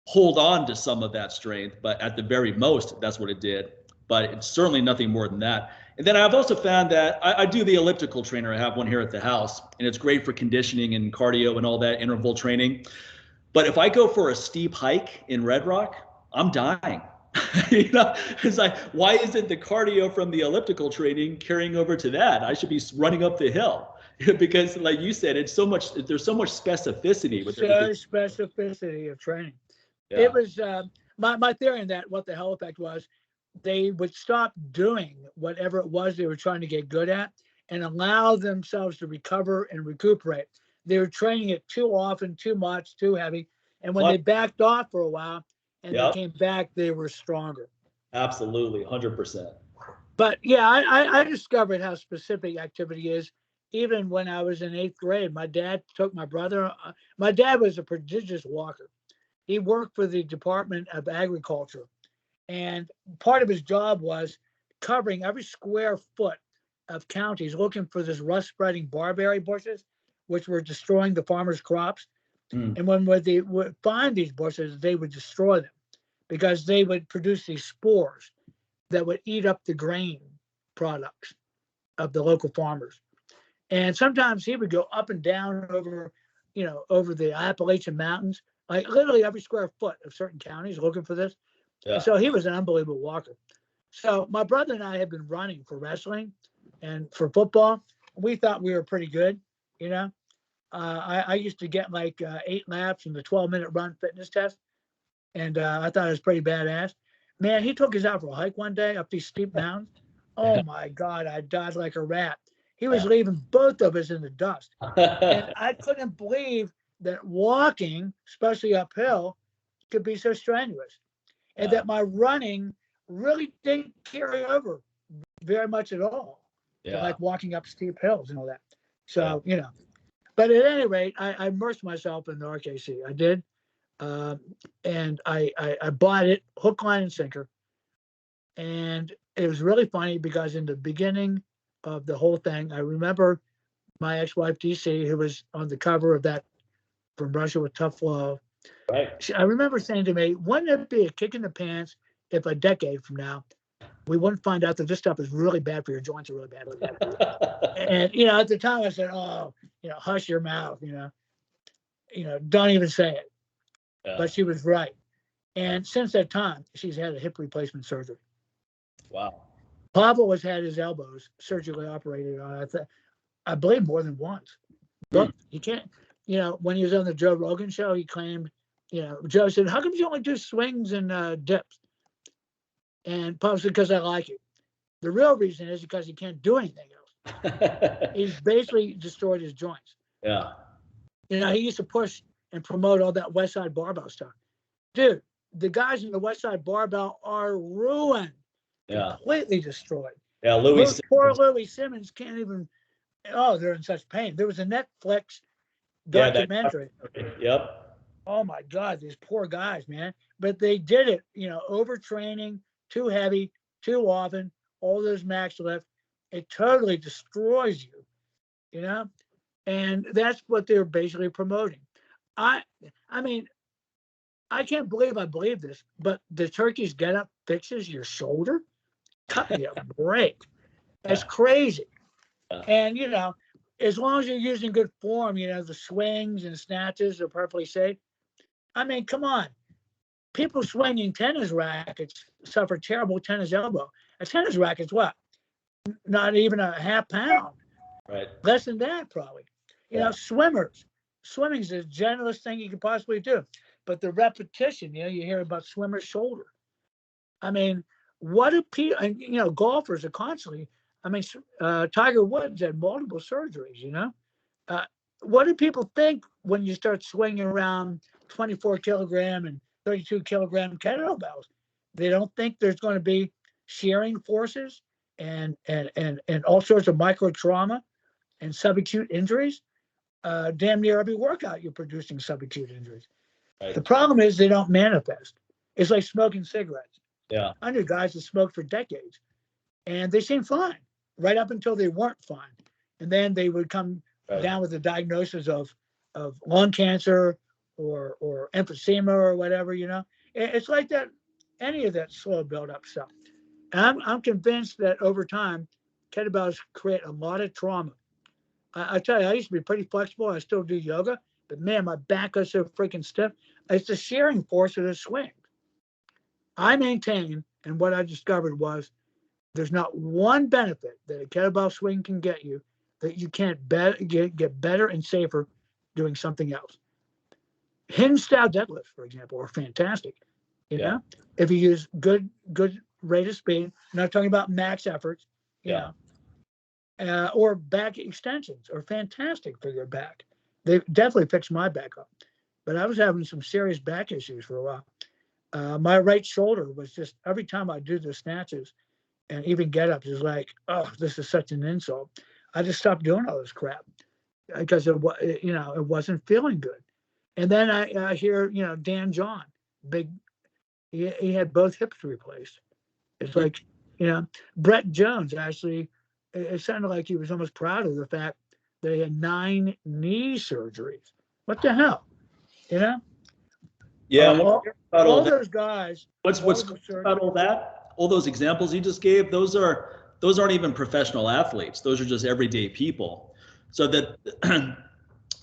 hold on to some of that strength, but at the very most, that's what it did. But it's certainly nothing more than that. And then I've also found that I do the elliptical trainer. I have one here at the house, and it's great for conditioning and cardio and all that interval training. But if I go for a steep hike in Red Rock, I'm dying. You know, it's like, why isn't the cardio from the elliptical training carrying over to that? I should be running up the hill. Because like you said, it's so much, there's so much specificity with So everything. specificity of training. It Yeah. was my theory in that what the hell effect was, they would stop doing whatever it was they were trying to get good at and allow themselves to recover and recuperate. They were training it too often, too much, too heavy. And when they backed off for a while and they Yep. came back, they were stronger. Absolutely. 100%. But yeah, I discovered how specific activity is. Even when I was in 8th grade, my dad took my brother. My dad was a prodigious walker. He worked for the Department of Agriculture. And part of his job was covering every square foot of counties looking for this rust spreading barberry bushes, which were destroying the farmers' crops. Mm. And when they would find these bushes, they would destroy them because they would produce these spores that would eat up the grain products of the local farmers. And sometimes he would go up and down over, over the Appalachian Mountains, like literally every square foot of certain counties looking for this. Yeah. And so he was an unbelievable walker. So my brother and I had been running for wrestling and for football. We thought we were pretty good, you know. I used to get like 8 laps in the 12-minute run fitness test. And I thought it was pretty badass. Man, he took us out for a hike one day up these steep mountains. Oh my God, I died like a rat. He was leaving both of us in the dust. And I couldn't believe that walking, especially uphill, could be so strenuous. And that my running really didn't carry over very much at all. To like walking up steep hills and all that. So, but at any rate, I immersed myself in the RKC. I did. And I bought it hook, line, and sinker. And it was really funny because in the beginning of the whole thing, I remember my ex-wife DC, who was on the cover of that From Russia with Tough Love. Right. I remember saying to me, wouldn't it be a kick in the pants if a decade from now we wouldn't find out that this stuff is really bad for your joints, are really bad. Really bad. And at the time I said, oh, hush your mouth, don't even say it. Yeah. But she was right. And since that time, she's had a hip replacement surgery. Wow. Pavel has had his elbows surgically operated on, I believe more than once. Look, you can't, when he was on the Joe Rogan show, he claimed, Joe said, how come you only do swings and dips? And Pavel said, because I like it. The real reason is because he can't do anything else. He's basically destroyed his joints. Yeah. He used to push and promote all that West Side Barbell stuff. Dude, the guys in the West Side Barbell are ruined. Yeah. Completely destroyed. Yeah, poor Louis Simmons can't even, they're in such pain. There was a Netflix documentary. Yep. Oh my God, these poor guys, man. But they did it, overtraining, too heavy, too often, all those max lift. It totally destroys you, and that's what they're basically promoting. I mean, I can't believe I believe this, but the Turkish get up fixes your shoulder. Cut me a break. That's crazy. And as long as you're using good form, the swings and snatches are perfectly safe. I mean, come on. People swinging tennis rackets suffer terrible tennis elbow. A tennis racket's what? Not even a half pound. Right. Less than that, probably. Swimmers. Swimming's the gentlest thing you could possibly do. But the repetition, you hear about swimmer's shoulder. I mean, what do people, and, golfers are constantly, Tiger Woods had multiple surgeries, what do people think when you start swinging around 24 kilogram and 32 kilogram kettlebells? They don't think there's going to be shearing forces and all sorts of micro trauma and subacute injuries. Damn near every workout you're producing subacute injuries. Right. The problem is they don't manifest. It's like smoking cigarettes. Yeah. I knew guys that smoked for decades and they seemed fine right up until they weren't fine. And then they would come down with a diagnosis of lung cancer or emphysema or whatever, It's like that, any of that slow build-up stuff. And I'm convinced that over time, kettlebells create a lot of trauma. I tell you, I used to be pretty flexible. I still do yoga, but man, my back is so freaking stiff. It's the shearing force of the swing. I maintain, and what I discovered was there's not one benefit that a kettlebell swing can get you that you can't get better and safer doing something else. Hinge style deadlifts, for example, are fantastic. You know, if you use good rate of speed, I'm not talking about max efforts, you know, or back extensions are fantastic for your back. They definitely fixed my back up, but I was having some serious back issues for a while. My right shoulder was just, every time I do the snatches and even get ups, is like, oh, this is such an insult. I just stopped doing all this crap because it wasn't feeling good. And then I hear, Dan John, big, he had both hips replaced. It's like, Brett Jones actually, it sounded like he was almost proud of the fact that he had 9 knee surgeries. What the hell? Yeah. All those guys. What's about all that? All those examples you just gave, those aren't even professional athletes. Those are just everyday people. So that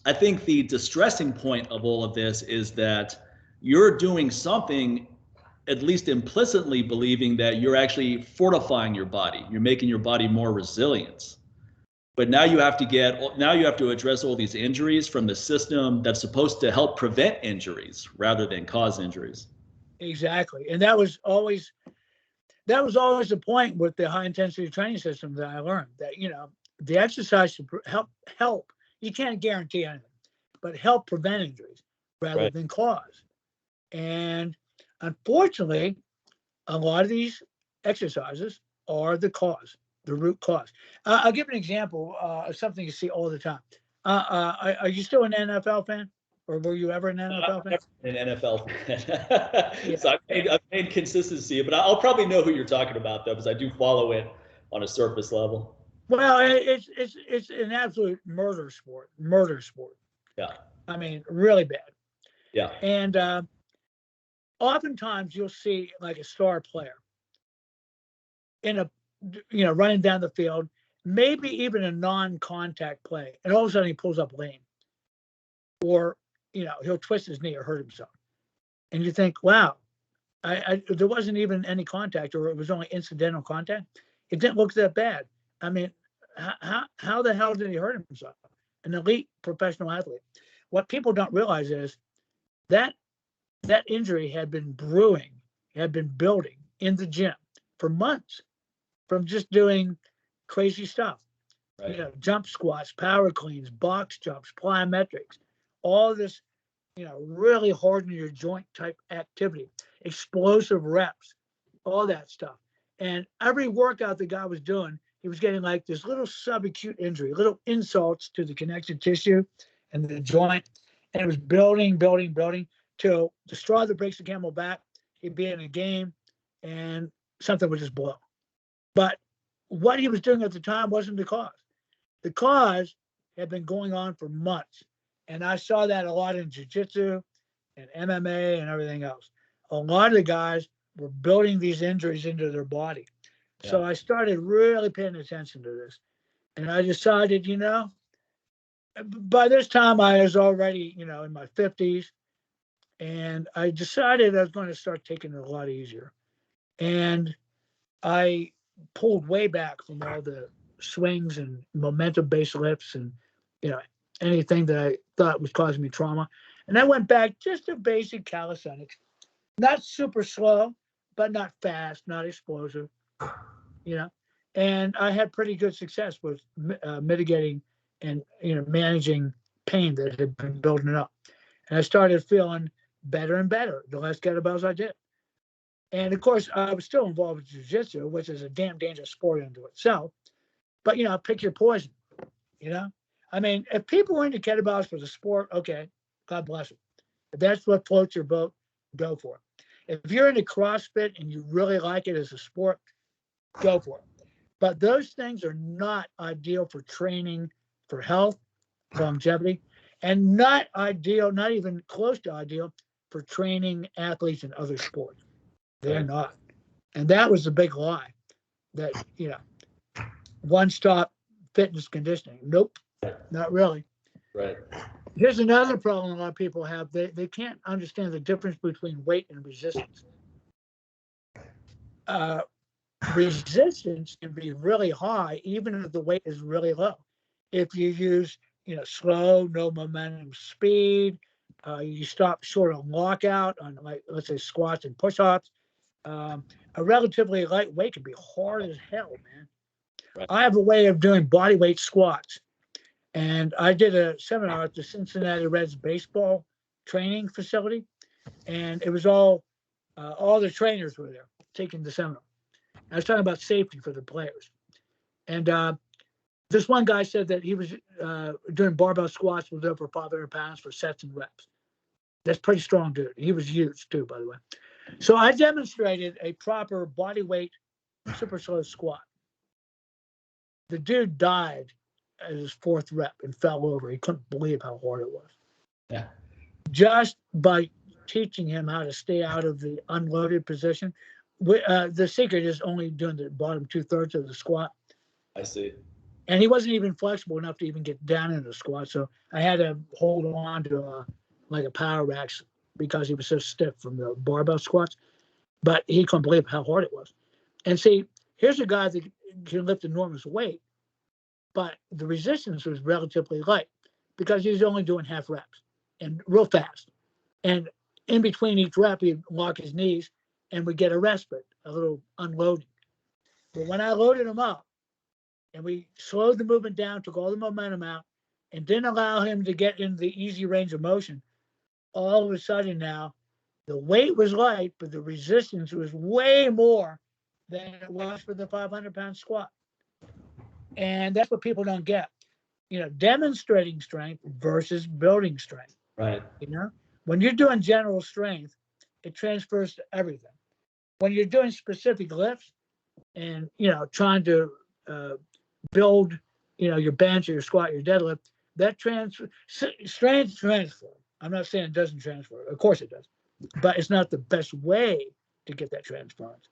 I think the distressing point of all of this is that you're doing something, at least implicitly believing that you're actually fortifying your body. You're making your body more resilient. But now you have to address all these injuries from the system that's supposed to help prevent injuries rather than cause injuries. Exactly. And that was always the point with the high intensity training system that I learned, that, the exercise should help. You can't guarantee anything, but help prevent injuries rather than cause. And unfortunately, a lot of these exercises are the cause, the root cause. I'll give an example of something you see all the time. Are you still an NFL fan? Or were you ever an NFL fan? An NFL fan. So I've made consistency, but I'll probably know who you're talking about, though, because I do follow it on a surface level. Well, it's an absolute murder sport. Yeah. I mean, really bad. Yeah. And oftentimes you'll see like a star player running down the field, maybe even a non-contact play, and all of a sudden he pulls up lame, or he'll twist his knee or hurt himself, and you think, wow, there wasn't even any contact, or it was only incidental contact. It didn't look that bad. I mean, how the hell did he hurt himself? An elite professional athlete. What people don't realize is that injury had been brewing, had been building in the gym for months from just doing crazy stuff. Right. Jump squats, power cleans, box jumps, plyometrics, all this, really harden your joint type activity, explosive reps, all that stuff. And every workout the guy was doing, he was getting like this little subacute injury, little insults to the connective tissue and the joint. And it was building till the straw that breaks the camel back. He'd be in a game and something would just blow. But what he was doing at the time wasn't the cause. The cause had been going on for months. And I saw that a lot in jiu-jitsu and MMA and everything else. A lot of the guys were building these injuries into their body. Yeah. So I started really paying attention to this. And I decided, by this time I was already, in my 50s. And I decided I was going to start taking it a lot easier. And I pulled way back from all the swings and momentum-based lifts and, anything that I thought was causing me trauma. And I went back just to basic calisthenics, not super slow, but not fast, not explosive, and I had pretty good success with mitigating and, managing pain that had been building up. And I started feeling better and better the less kettlebells I did. And of course, I was still involved with jiu-jitsu, which is a damn dangerous sport unto itself. But, pick your poison, I mean, if people are into kettlebells for the sport, okay, God bless them. If that's what floats your boat, go for it. If you're into CrossFit and you really like it as a sport, go for it. But those things are not ideal for training for health, longevity, and not ideal, not even close to ideal for training athletes in other sports. They're not. And that was the big lie that, one-stop fitness conditioning. Nope, not really. Right. Here's another problem a lot of people have. They can't understand the difference between weight and resistance. uh, resistance can be really high, even if the weight is really low. If you use, slow, no momentum speed, you stop short of lockout on, like, let's say, squats and push-ups. A relatively light weight can be hard as hell, man. Right. I have a way of doing body weight squats, and I did a seminar at the Cincinnati Reds baseball training facility, and it was all the trainers were there taking the seminar. I was talking about safety for the players, and this one guy said that he was doing barbell squats with over 500 pounds for sets and reps. That's pretty strong, dude. He was huge too, by the way. So I demonstrated a proper body weight super slow squat. The dude died at his fourth rep and fell over. He couldn't believe how hard it was. Yeah. Just by teaching him how to stay out of the unloaded position. The secret is only doing the bottom 2/3 of the squat. I see. And he wasn't even flexible enough to even get down in the squat. So I had to hold on to like a power rack because he was so stiff from the barbell squats. But he couldn't believe how hard it was. And see, here's a guy that can lift enormous weight, but the resistance was relatively light because he was only doing half reps and real fast. And in between each rep, he'd lock his knees and we'd get a respite, a little unloading. But when I loaded him up and we slowed the movement down, took all the momentum out, and didn't allow him to get into the easy range of motion, all of a sudden now, the weight was light, but the resistance was way more than it was for the 500-pound squat. And that's what people don't get. Demonstrating strength versus building strength. Right. When you're doing general strength, it transfers to everything. When you're doing specific lifts and, trying to build, your bench or your squat, your deadlift, that strength transfer. I'm not saying it doesn't transfer. Of course it does. But it's not the best way to get that transference.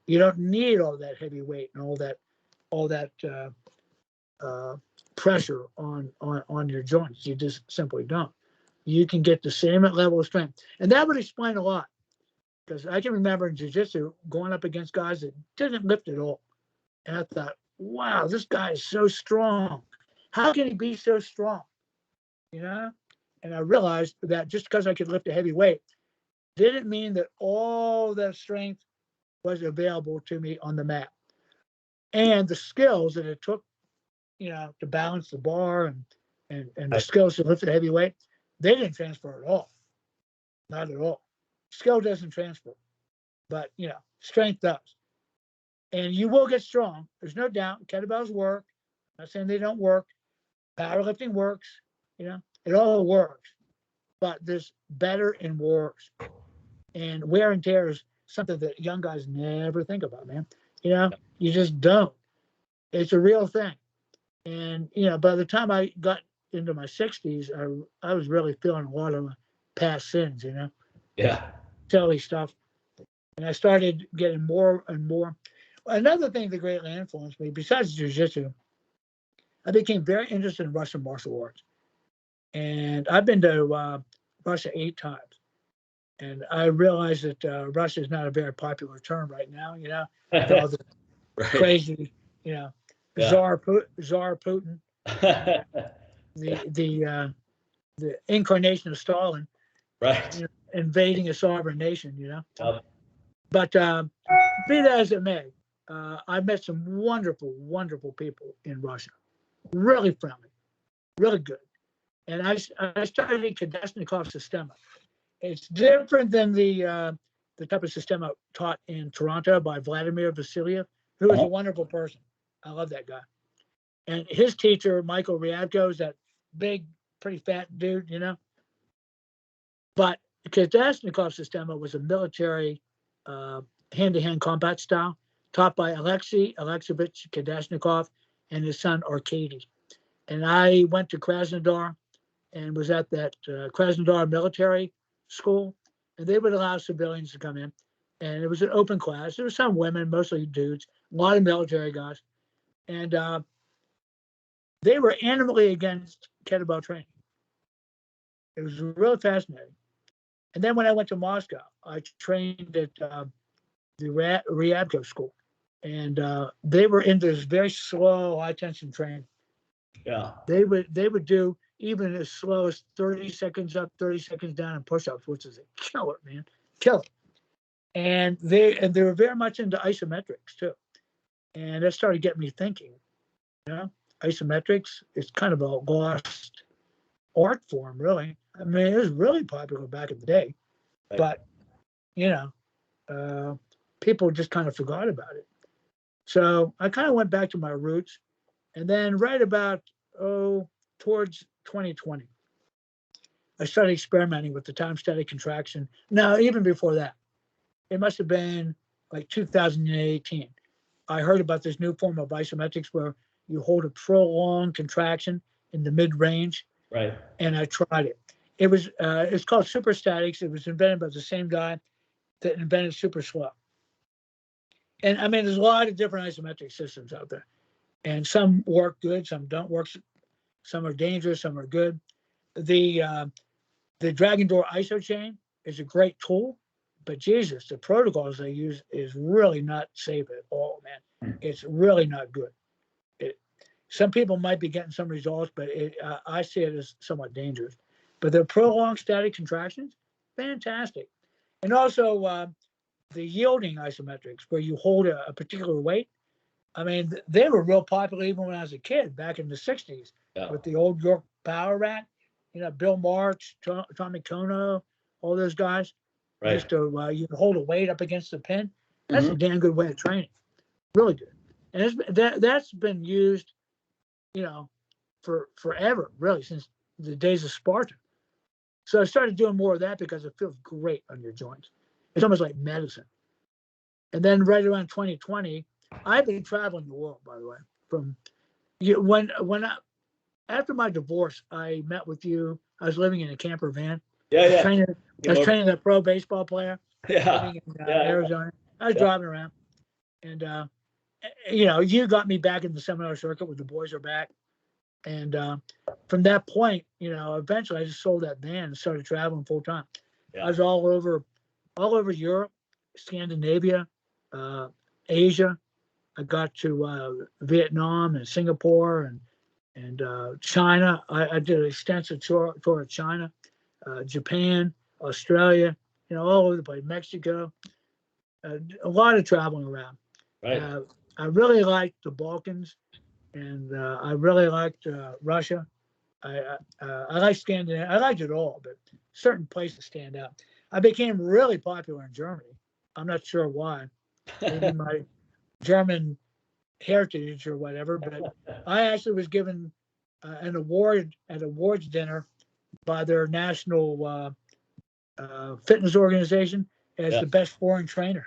You don't need all that heavy weight and all that pressure on your joints. You just simply don't. You can get the same level of strength, and that would explain a lot. Because I can remember in jiu-jitsu going up against guys that didn't lift at all, and I thought, wow, this guy is so strong. How can he be so strong? And I realized that just because I could lift a heavy weight didn't mean that all that strength was available to me on the mat. And the skills that it took, to balance the bar and the skills to lift a heavy weight, they didn't transfer at all. Not at all. Skill doesn't transfer, but, strength does. And you will get strong. There's no doubt. Kettlebells work. I'm not saying they don't work. Powerlifting works. It all works. But there's better and worse. And wear and tear is something that young guys never think about, man. You just don't. It's a real thing. And, by the time I got into my 60s, I was really feeling a lot of my past sins, Yeah. Silly stuff. And I started getting more and more. Another thing that greatly influenced me, besides jiu-jitsu, I became very interested in Russian martial arts. And I've been to Russia 8 times. And I realize that Russia is not a very popular term right now, with all the Right. crazy, Tsar Putin, the incarnation of Stalin, right. Invading a sovereign nation, But be that as it may, I've met some wonderful, wonderful people in Russia, really friendly, really good. And I studied Kadashnikov Sistema. It's different than the type of Sistema taught in Toronto by Vladimir Vasiliev, who is a wonderful person. I love that guy. And his teacher, Michael Ryabko, is that big, pretty fat dude, But Kadashnikov Sistema was a military hand-to-hand combat style taught by Alexei Alexeyevich Kadashnikov and his son Arkady. And I went to Krasnodar and was at that Krasnodar military school, and they would allow civilians to come in. And it was an open class. There were some women, mostly dudes, a lot of military guys. And they were animally against kettlebell training. It was really fascinating. And then when I went to Moscow, I trained at Rehabco school, and they were into this very slow, high tension training. Yeah. They would do even as slow as 30 seconds up, 30 seconds down in push-ups, which is a killer, man, killer. And they were very much into isometrics too, and that started getting me thinking. You know, isometrics is kind of a lost art form, really. I mean, it was really popular back in the day, Right. but you know, people just kind of forgot about it. So I kind of went back to my roots, and then right about towards 2020, I started experimenting with the time static contraction. Now, even before that, it must have been like 2018. I heard about this new form of isometrics where you hold a prolonged contraction in the mid range. Right. And I tried it. It was it's called super statics. It was invented by the same guy that invented super slow. And I mean, there's a lot of different isometric systems out there, and some work good, some don't work. Some are dangerous, some are good. The Dragon Door ISO chain is a great tool, but Jesus, the protocols they use is really not safe at all, man. It's really not good. Some people might be getting some results, but I see it as somewhat dangerous. But the prolonged static contractions, fantastic. And also the yielding isometrics, where you hold a particular weight. I mean, they were real popular even when I was a kid back in the 60s with the old York Power Rack. You know, Bill March, Tommy Kono, all those guys. Right. Used to, you can hold a weight up against the pin. That's a damn good way of training. Really good. And that's been used, you know, for forever, really, since the days of Sparta. So I started doing more of that because it feels great on your joints. It's almost like medicine. And then right around 2020, I've been traveling the world, by the way. From after my divorce, I met with you. I was living in a camper van. I was training a pro baseball player living in Arizona. I was driving around, and you know, you got me back in the seminar circuit where the boys are back. And from that point, you know, eventually I just sold that van and started traveling full time. I was all over Europe, Scandinavia, Asia. I got to Vietnam and Singapore and China. I did an extensive tour of China, Japan, Australia, you know, all over the place, Mexico. A lot of traveling around. Right. I really liked the Balkans, and I really liked Russia. I like Scandinavia. I liked it all, but certain places stand out. I became really popular in Germany. I'm not sure why. Maybe my German heritage or whatever, but I actually was given an award at awards dinner by their national fitness organization as the best foreign trainer.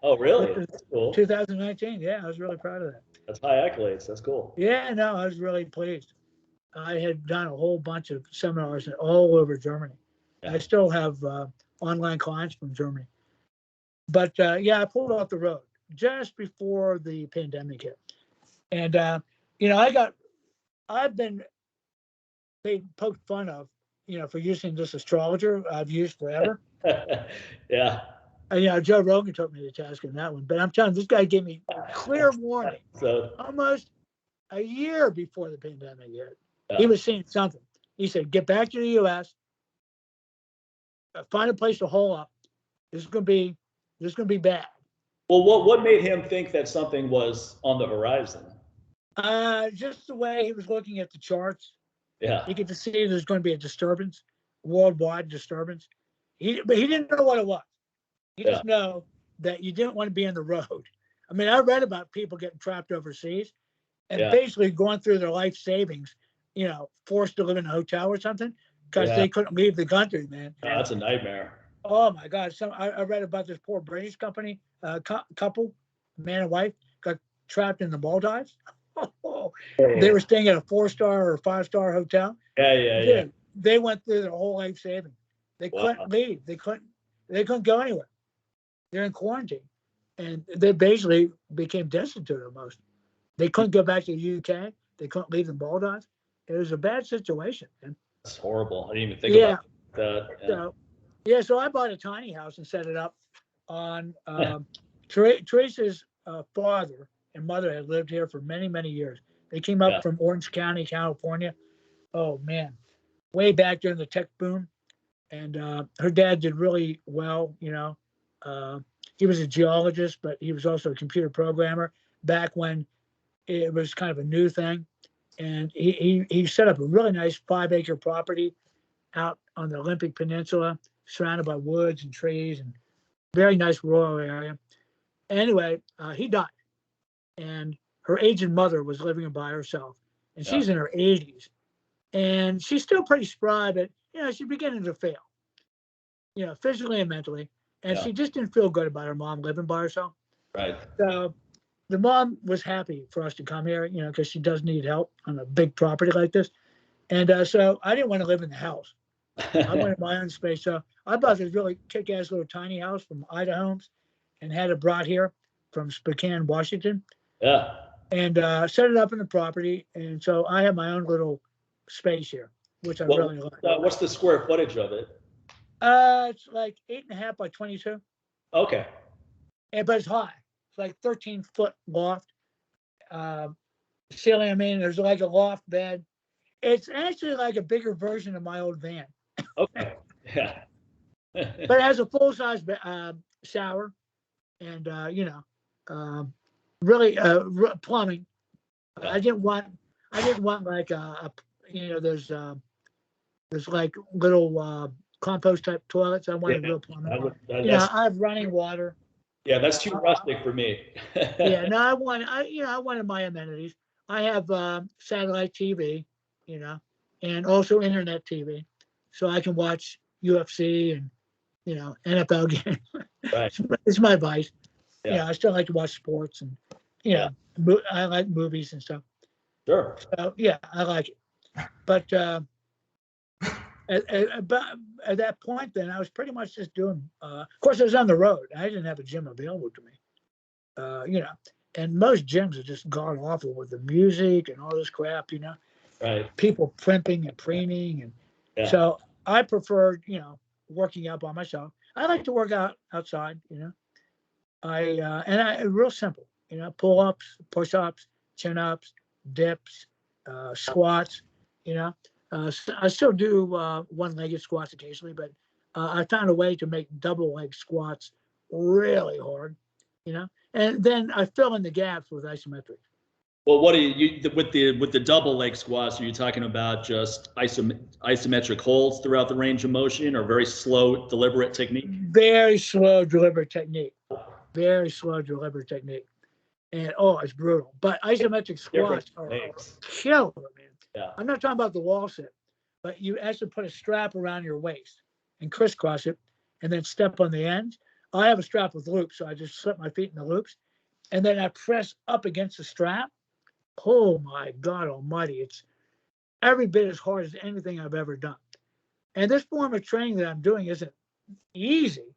Oh, really? That's cool. 2019. Yeah, I was really proud of that. That's high accolades. That's cool. Yeah, no, I was really pleased. I had done a whole bunch of seminars all over Germany. Yeah. I still have online clients from Germany. But yeah, I pulled off the road just before the pandemic hit. And, you know, I've been poked fun of, you know, for using this astrologer I've used forever. Yeah. And, you know, Joe Rogan took me to task on that one. But I'm telling you, this guy gave me clear warning. So almost a year before the pandemic hit. He was seeing something. He said, get back to the U.S., find a place to hole up. This is gonna be bad. Well, what made him think that something was on the horizon? Just the way he was looking at the charts. Yeah. He could see there's going to be a disturbance, worldwide disturbance. But he didn't know what it was. He just know that you didn't want to be on the road. I mean, I read about people getting trapped overseas and basically going through their life savings, you know, forced to live in a hotel or something because they couldn't leave the country, man. Oh, that's a nightmare. Oh my God! I read about this poor British company couple, man and wife, got trapped in the Maldives. They were staying at a 4-star or 5-star hotel. Yeah. They went through their whole life savings. They couldn't leave. They couldn't go anywhere. They're in quarantine, and they basically became destitute almost. They couldn't go back to the UK. They couldn't leave the Maldives. It was a bad situation, man. That's horrible. I didn't even think about that. So I bought a tiny house and set it up on Teresa's father and mother had lived here for many, many years. They came up from Orange County, California. Oh man, way back during the tech boom. And her dad did really well, you know. He was a geologist, but he was also a computer programmer back when it was kind of a new thing. And he set up a really nice 5-acre property out on the Olympic Peninsula, surrounded by woods and trees, and very nice rural area. Anyway, he died, and her aged mother was living by herself, and she's in her 80s, and she's still pretty spry, but you know she's beginning to fail, you know, physically and mentally, and she just didn't feel good about her mom living by herself. Right. So the mom was happy for us to come here, you know, because she does need help on a big property like this, and so I didn't want to live in the house. I wanted my own space, so I bought this really kick-ass little tiny house from Idaho and had it brought here from Spokane, Washington. Yeah. And set it up in the property, and so I have my own little space here, which I really like. What's the square footage of it? It's like 8.5 by 22. Okay. But it's high. It's like 13-foot loft. Ceiling, I mean, there's like a loft bed. It's actually like a bigger version of my old van. Okay. Yeah. But it has a full-size shower, and you know, really plumbing. I didn't want like you know, there's like little compost type toilets. I wanted real plumbing. I have running water. Yeah, that's too rustic for me. Yeah, no, I wanted my amenities. I have satellite TV, you know, and also internet TV, so I can watch UFC and, you know, NFL games. Right. It's my vice. Yeah. Yeah, I still like to watch sports, and you know, I like movies and stuff. Sure. So yeah, I like it. But at that point, then I was pretty much just doing. Of course, I was on the road. I didn't have a gym available to me. You know, and most gyms are just god awful with the music and all this crap. You know, right? People primping and preening, and so I preferred, you know, working out by myself. I like to work out outside. You know, I real simple. You know, pull-ups, push-ups, chin-ups, dips, squats. You know, I still do one-legged squats occasionally, but I found a way to make double-leg squats really hard. You know, and then I fill in the gaps with isometric. Well, what do you with the double leg squats? Are you talking about just isometric holds throughout the range of motion, or very slow, deliberate technique? Very slow, deliberate technique. Very slow, deliberate technique. And it's brutal. But isometric squats are killer, man. Yeah. I'm not talking about the wall sit, but you actually put a strap around your waist and crisscross it, and then step on the ends. I have a strap with loops, so I just slip my feet in the loops, and then I press up against the strap. Oh my God Almighty! It's every bit as hard as anything I've ever done. And this form of training that I'm doing isn't easy,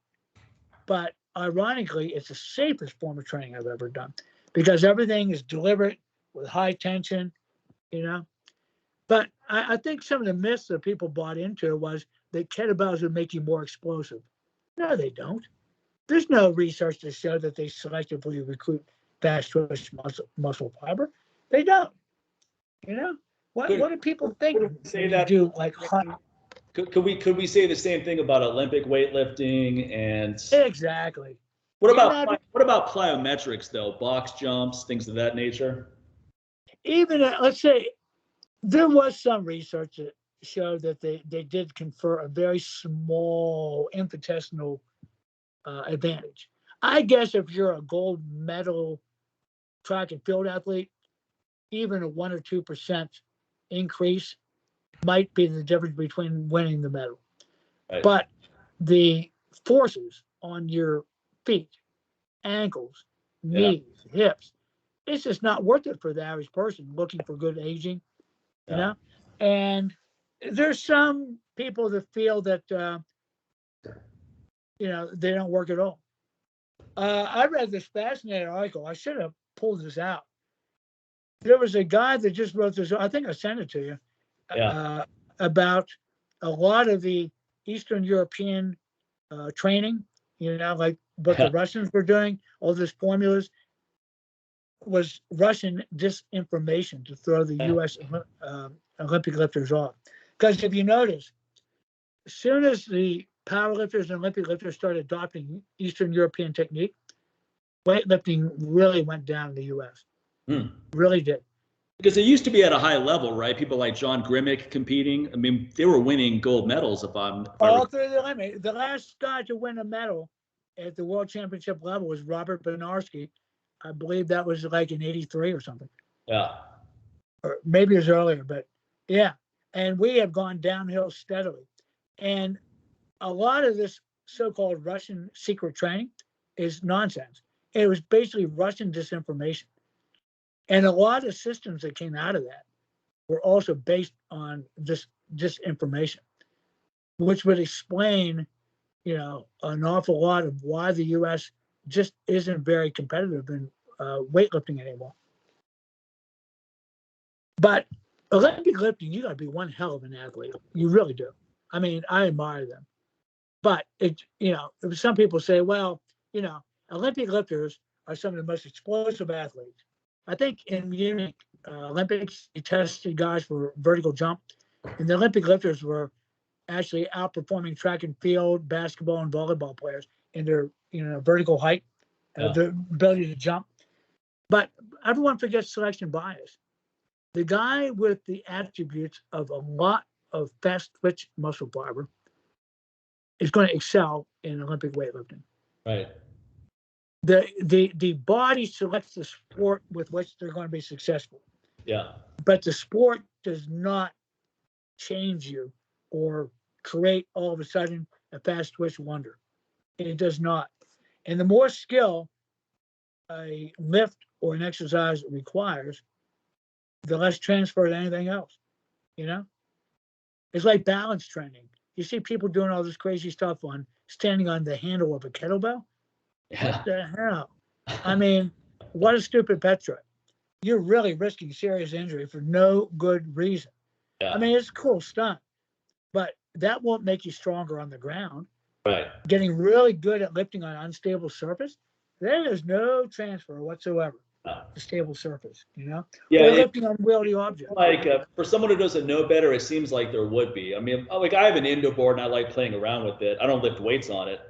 but ironically, it's the safest form of training I've ever done, because everything is deliberate with high tension, you know. But I think some of the myths that people bought into was that kettlebells would make you more explosive. No, they don't. There's no research to show that they selectively recruit fast twitch muscle fiber. They don't. You know, what do people think? Say that do like could we say the same thing about Olympic weightlifting and exactly? What about plyometrics though? Box jumps, things of that nature. Even let's say there was some research that showed that they did confer a very small infinitesimal advantage. I guess if you're a gold medal track and field athlete, even a 1 or 2% increase might be the difference between winning the medal. Right. But the forces on your feet, ankles, knees, hips, it's just not worth it for the average person looking for good aging, you know? And there's some people that feel that, you know, they don't work at all. I read this fascinating article. I should have pulled this out. There was a guy that just wrote this. I think I sent it to you. About a lot of the Eastern European training like what the Russians were doing, all these formulas was Russian disinformation to throw the U.S. Olympic lifters off. Because if you notice, as soon as the powerlifters and Olympic lifters started adopting Eastern European technique, weightlifting really went down in the U.S. Really did. Because it used to be at a high level, right? People like John Grimmick competing. I mean, they were winning gold medals. All through the limit. The last guy to win a medal at the world championship level was Robert Benarski. I believe that was like in '83 or something. Yeah. Or maybe it was earlier, but yeah. And we have gone downhill steadily. And a lot of this so-called Russian secret training is nonsense. It was basically Russian disinformation. And a lot of systems that came out of that were also based on this disinformation, which would explain, an awful lot of why the U.S. just isn't very competitive in weightlifting anymore. But Olympic lifting, you got to be one hell of an athlete. You really do. I mean, I admire them. But some people say, well, Olympic lifters are some of the most explosive athletes. I think in Munich Olympics, you tested guys for vertical jump, and the Olympic lifters were actually outperforming track and field, basketball, and volleyball players in their vertical height, the ability to jump. But everyone forgets selection bias. The guy with the attributes of a lot of fast twitch muscle fiber is going to excel in Olympic weightlifting. Right. The body selects the sport with which they're going to be successful. Yeah. But the sport does not change you or create all of a sudden a fast twitch wonder. It does not. And the more skill a lift or an exercise requires, the less transfer to anything else. It's like balance training. You see people doing all this crazy stuff on standing on the handle of a kettlebell. Yeah. What the hell? I mean, what a stupid pet trip. You're really risking serious injury for no good reason. Yeah. I mean, it's a cool stunt, but that won't make you stronger on the ground. Right. Getting really good at lifting on an unstable surface, there is no transfer whatsoever to stable surface, Yeah. Or lifting on unwieldy objects. Like for someone who doesn't know better, it seems like there would be. I mean, like I have an indoor board and I like playing around with it. I don't lift weights on it,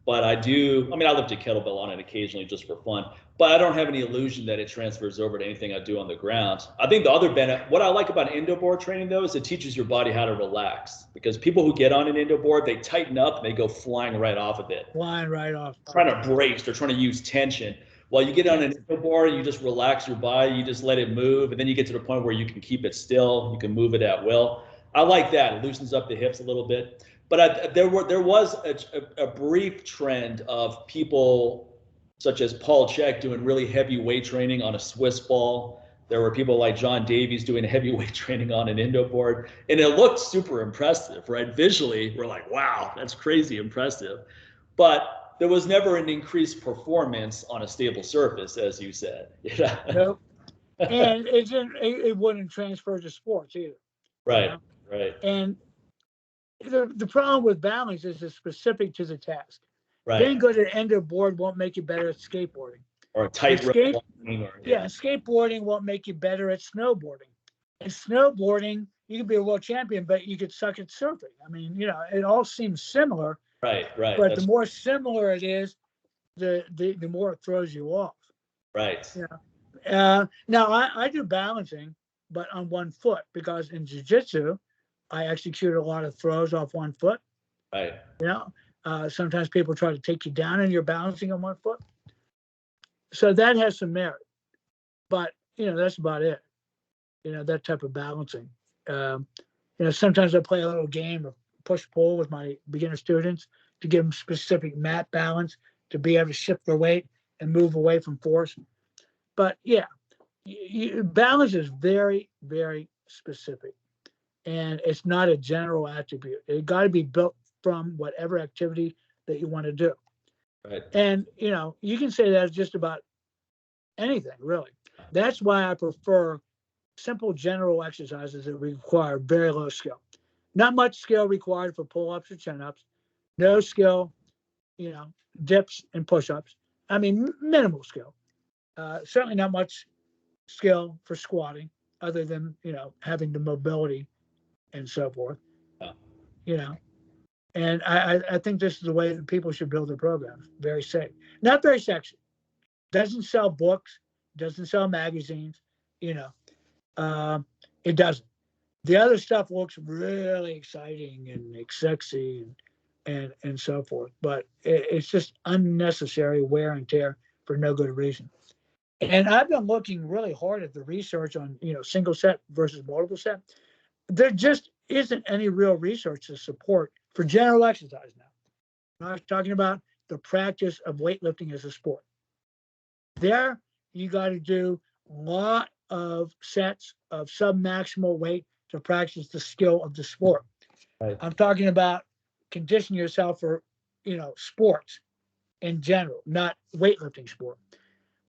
but I do. I mean, I lift a kettlebell on it occasionally just for fun, but I don't have any illusion that it transfers over to anything I do on the ground. I think the other benefit, what I like about indoor board training though, is it teaches your body how to relax, because people who get on an indoor board, they tighten up and they go flying right off of it. Flying right off. Trying to brace, they're trying to use tension. While you get on an indoor board, you just relax your body, you just let it move, and then you get to the point where you can keep it still, you can move it at will. I like that. It loosens up the hips a little bit. But there was a brief trend of people such as Paul Chek doing really heavy weight training on a Swiss ball. There were people like John Davies doing heavy weight training on an indoor board, and it looked super impressive, right? Visually, we're like, wow, that's crazy impressive. But there was never an increased performance on a stable surface, as you said. Nope. And it wouldn't transfer to sports either. Right, right. And the problem with balance is it's specific to the task. Right. Being good at indoor board won't make you better at skateboarding. Or tight rope. Skateboarding won't make you better at snowboarding. In snowboarding, you can be a world champion, but you could suck at surfing. I mean, it all seems similar. Right. But the more similar it is, the more it throws you off. Right. Now I do balancing, but on one foot, because in jiu-jitsu, I execute a lot of throws off one foot. Right. Sometimes people try to take you down and you're balancing on one foot. So that has some merit, but that's about it. That type of balancing. Sometimes I play a little game of push-pull with my beginner students to give them specific mat balance to be able to shift their weight and move away from force. But balance is very, very specific, and it's not a general attribute. It got to be built from whatever activity that you want to do. Right. And you can say that just about anything, really. That's why I prefer simple general exercises that require very low skill. Not much skill required for pull-ups or chin-ups. No skill, dips and push-ups. I mean, minimal skill. Certainly not much skill for squatting other than, having the mobility and so forth, and I think this is the way that people should build their programs. Very safe, not very sexy. Doesn't sell books, doesn't sell magazines, it doesn't. The other stuff looks really exciting and sexy and so forth, but it's just unnecessary wear and tear for no good reason. And I've been looking really hard at the research on, single set versus multiple set. There just isn't any real research to support for general exercise now. I was talking about the practice of weightlifting as a sport. There, you got to do a lot of sets of sub-maximal weight to practice the skill of the sport. Right. I'm talking about condition yourself for, sports in general, not weightlifting sport.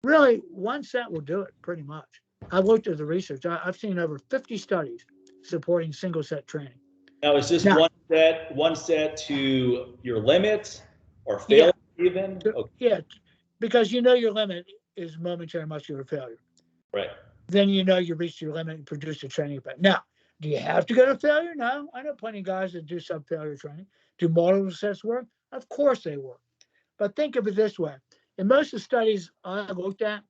Really, one set will do it pretty much. I've looked at the research. I've seen over 50 studies supporting single set training. Now, is this one set to your limit or failure even? Okay. Yeah, because your limit is momentary muscular failure. Right. Then you reach your limit and produce a training effect. Now, do you have to go to failure? No. I know plenty of guys that do sub-failure training. Do multiple sets work? Of course they work. But think of it this way. In most of the studies I looked at,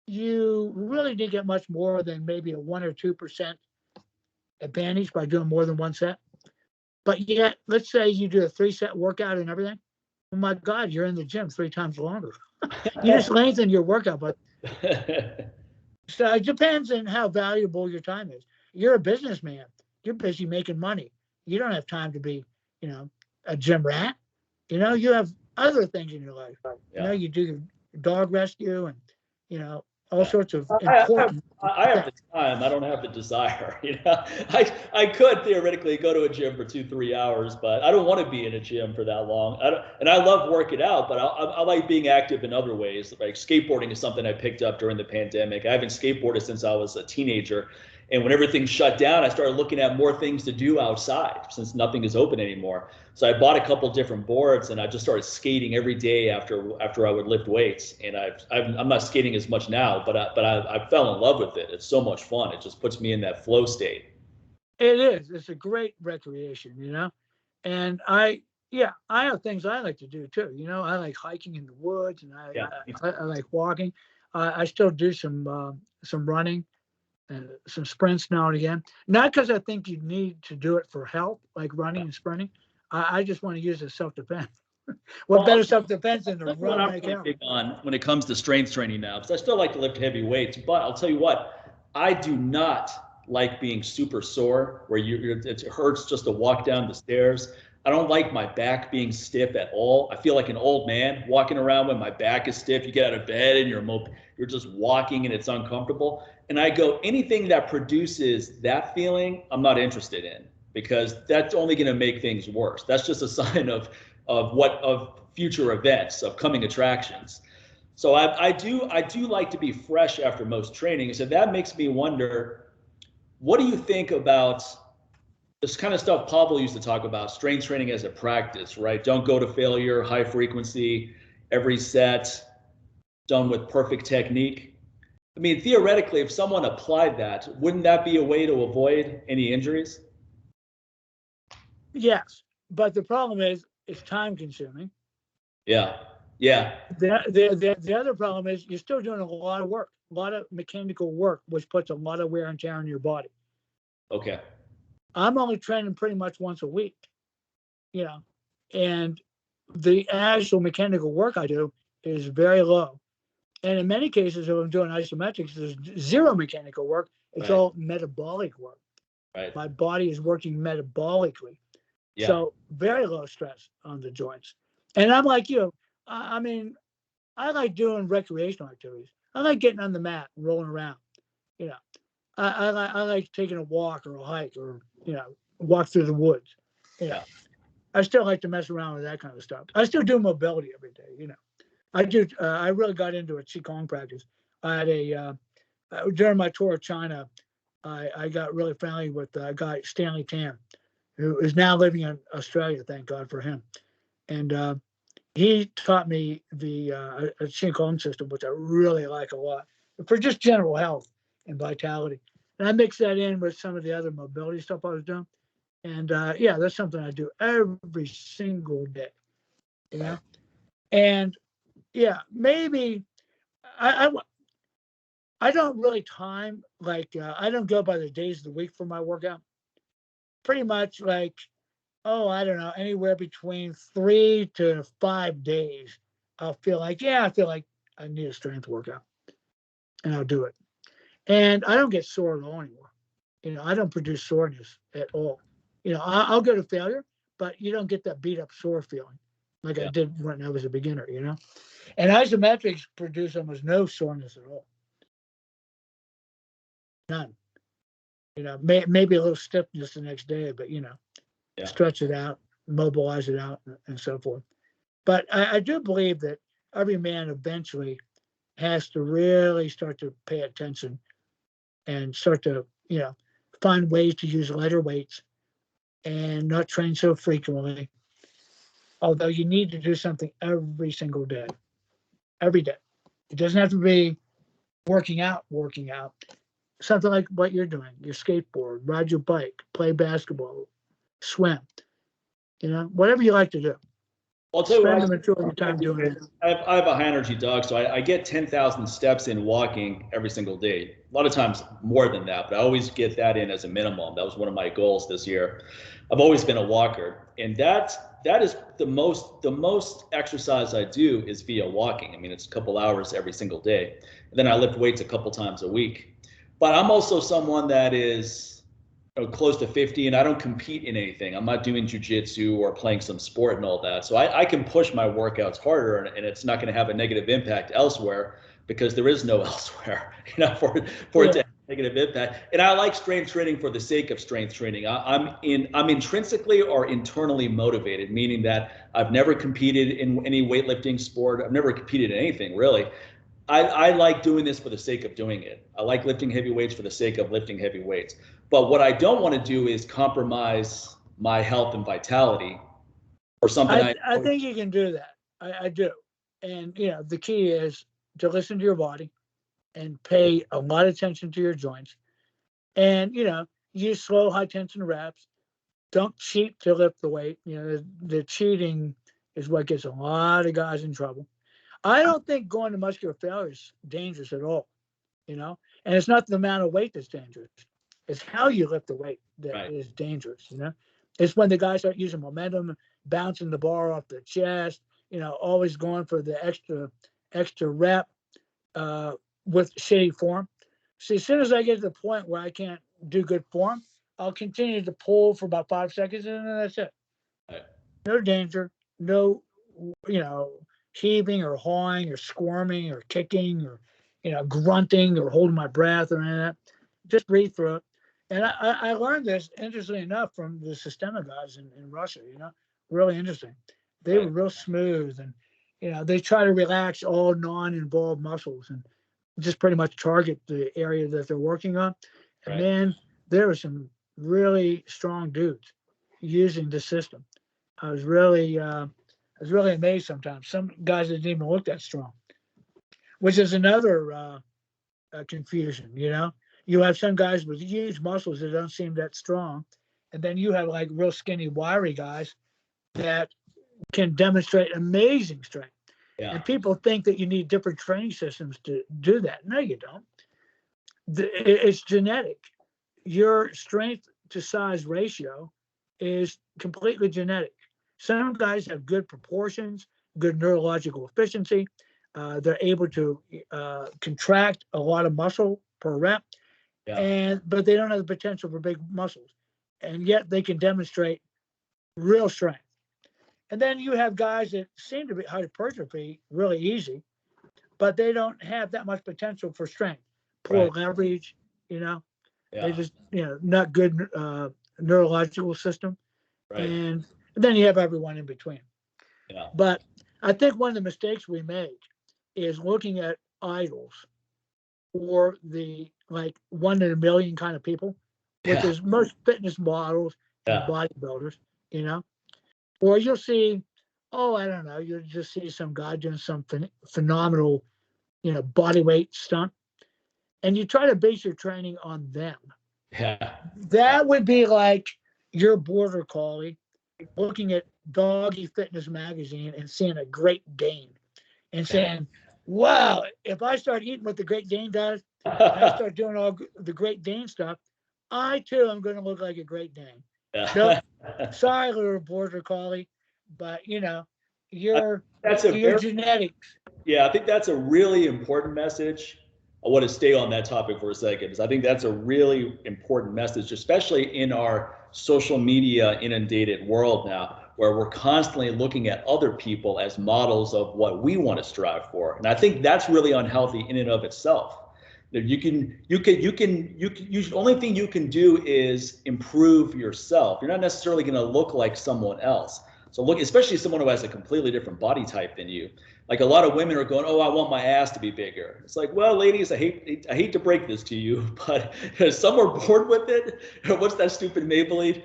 you really didn't get much more than maybe a 1 or 2% advantage by doing more than one set. But yet, let's say you do a 3-set workout and everything. Oh my God, you're in the gym 3 times longer. You just lengthen your workout, but so it depends on how valuable your time is. You're a businessman. You're busy making money. You don't have time to be, a gym rat. You have other things in your life. Yeah. You do dog rescue and, all sorts of important. I have the time. I don't have the desire. I could theoretically go to a gym for 2-3 hours, but I don't want to be in a gym for that long. I love working out, but I like being active in other ways. Like skateboarding is something I picked up during the pandemic. I haven't skateboarded since I was a teenager. And when everything shut down, I started looking at more things to do outside since nothing is open anymore. So I bought a couple different boards and I just started skating every day after I would lift weights. And I'm not skating as much now, but I fell in love with it. It's so much fun. It just puts me in that flow state. It is. It's a great recreation, And I have things I like to do too. I like hiking in the woods and I like walking. I still do some running. Some sprints now and again, not because I think you need to do it for health, like running and sprinting. I just want to use it as self-defense. What better self-defense than to run like hell? Big on when it comes to strength training now, because I still like to lift heavy weights, but I'll tell you what, I do not like being super sore where it hurts just to walk down the stairs. I don't like my back being stiff at all. I feel like an old man walking around when my back is stiff. You get out of bed and you're just walking and it's uncomfortable. And I go, anything that produces that feeling, I'm not interested in, because that's only going to make things worse. That's just a sign of future events, of coming attractions. So I do like to be fresh after most training. So that makes me wonder, what do you think about this kind of stuff Pavel used to talk about, strength training as a practice, right? Don't go to failure, high frequency, every set done with perfect technique. I mean, theoretically, if someone applied that, wouldn't that be a way to avoid any injuries? Yes, but the problem is it's time consuming. Yeah. The other problem is you're still doing a lot of work, a lot of mechanical work, which puts a lot of wear and tear on your body. Okay. I'm only training pretty much once a week, and the actual mechanical work I do is very low. And in many cases, if I'm doing isometrics, there's zero mechanical work. It's all metabolic work. Right. My body is working metabolically. Yeah. So very low stress on the joints. And I'm like you. I mean, I like doing recreational activities. I like getting on the mat and rolling around. I like taking a walk or a hike or, walk through the woods. Yeah. I still like to mess around with that kind of stuff. I still do mobility every day, I do. I really got into a Qigong practice. I had during my tour of China, I got really friendly with a guy, Stanley Tan, who is now living in Australia. Thank God for him. And he taught me the a Qigong system, which I really like a lot for just general health and vitality. And I mix that in with some of the other mobility stuff I was doing. And yeah, that's something I do every single day, you know? And yeah, maybe I, I, I don't really time, like, I don't go by the days of the week for my workout. Pretty much like, oh, I don't know, anywhere between 3 to 5 days, I'll feel like, yeah, I feel like I need a strength workout and I'll do it. And I don't get sore at all anymore. I don't produce soreness at all. I'll go to failure, but you don't get that beat up sore feeling like I did when I was a beginner. And isometrics produce almost no soreness at all. None. Maybe a little stiffness the next day, but stretch it out, mobilize it out, and so forth. But I do believe that every man eventually has to really start to pay attention and start to, find ways to use lighter weights and not train so frequently. Although you need to do something every single day, every day. It doesn't have to be working out. Something like what you're doing, your skateboard, ride your bike, play basketball, swim, whatever you like to do. I'll tell you what, Spend the majority of your time doing it. I have a high energy dog, so I get 10,000 steps in walking every single day. A lot of times more than that, but I always get that in as a minimum. That was one of my goals this year. I've always been a walker, and that is the most exercise I do is via walking. I mean, it's a couple hours every single day. And then I lift weights a couple times a week. But I'm also someone that is close to 50 and I don't compete in anything. I'm not doing jujitsu or playing some sport and all that. So I can push my workouts harder and it's not going to have a negative impact elsewhere because there is no elsewhere, for it to have a negative impact. And I like strength training for the sake of strength training. I'm intrinsically or internally motivated, meaning that I've never competed in any weightlifting sport. I've never competed in anything really. I like doing this for the sake of doing it. I like lifting heavy weights for the sake of lifting heavy weights. But what I don't want to do is compromise my health and vitality or something. I think you can do that. I do. And, the key is to listen to your body and pay a lot of attention to your joints. And, use slow, high tension reps. Don't cheat to lift the weight. The cheating is what gets a lot of guys in trouble. I don't think going to muscular failure is dangerous at all, and it's not the amount of weight that's dangerous. It's how you lift the weight that is dangerous, It's when the guys start using momentum, bouncing the bar off the chest, always going for the extra rep with shitty form. See, as soon as I get to the point where I can't do good form, I'll continue to pull for about 5 seconds and then that's it. Right. No danger, no, heaving or hawing or squirming or kicking or grunting or holding my breath or any of that. Just breathe through it. And I learned this, interestingly enough, from the Systema guys in Russia. Really interesting. They were real smooth, and they try to relax all non-involved muscles and just pretty much target the area that they're working on. And man, there were some really strong dudes using the system. I was really amazed sometimes. Some guys didn't even look that strong, which is another confusion. You have some guys with huge muscles that don't seem that strong, and then you have like real skinny, wiry guys that can demonstrate amazing strength. Yeah. And people think that you need different training systems to do that. No, you don't. It's genetic. Your strength to size ratio is completely genetic. Some guys have good proportions, good neurological efficiency. They're able to contract a lot of muscle per rep, but they don't have the potential for big muscles. And yet they can demonstrate real strength. And then you have guys that seem to be hypertrophy really easy, but they don't have that much potential for strength. Poor leverage, they just, not good neurological system. And then you have everyone in between. Yeah. But I think one of the mistakes we make is looking at idols or the like 1 in a million kind of people, which is most fitness models and bodybuilders, or you'll see oh, I don't know, you just see some guy doing some phenomenal, body weight stunt, and you try to base your training on them. Yeah. That would be like your border collie looking at Doggy Fitness magazine and seeing a Great Dane and saying, wow, if I start eating what the Great Dane does, and I start doing all the Great Dane stuff, I too am going to look like a Great Dane. Nope. Sorry, little border collie, but your genetics. Yeah, I think that's a really important message. I want to stay on that topic for a second because I think that's a really important message, especially in our social media inundated world now, where we're constantly looking at other people as models of what we want to strive for. And I think that's really unhealthy in and of itself. The only thing you can do is improve yourself. You're not necessarily going to look like someone else. So look, especially someone who has a completely different body type than you. Like a lot of women are going, oh, I want my ass to be bigger. It's like, well, ladies, I hate to break this to you, but some are born with it. What's that stupid Maybelline?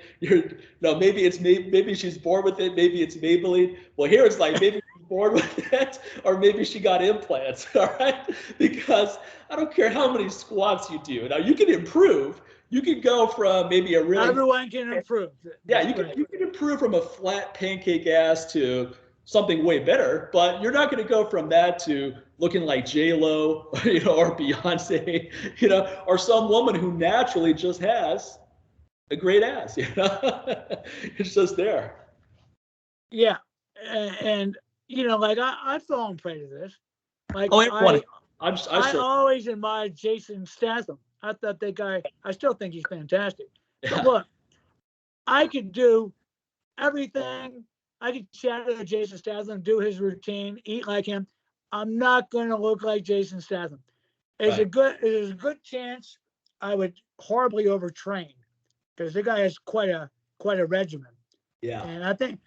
Maybe she's born with it. Maybe it's Maybelline. Well, here it's like maybe she's born with it, or maybe she got implants. All right, because I don't care how many squats you do. Now you can improve. You can go from maybe a really everyone can improve. Yeah, you can improve from a flat pancake ass to something way better, but you're not going to go from that to looking like J-Lo, or Beyonce, or some woman who naturally just has a great ass. It's just there. Yeah, and like I've fallen prey to this. Like I always admired Jason Statham. I thought that guy. I still think he's fantastic. Yeah. But look, I could do everything. I could shadow Jason Statham, do his routine, eat like him. I'm not going to look like Jason Statham. There's a good chance I would horribly overtrain because the guy has quite a regimen. Yeah. And I think,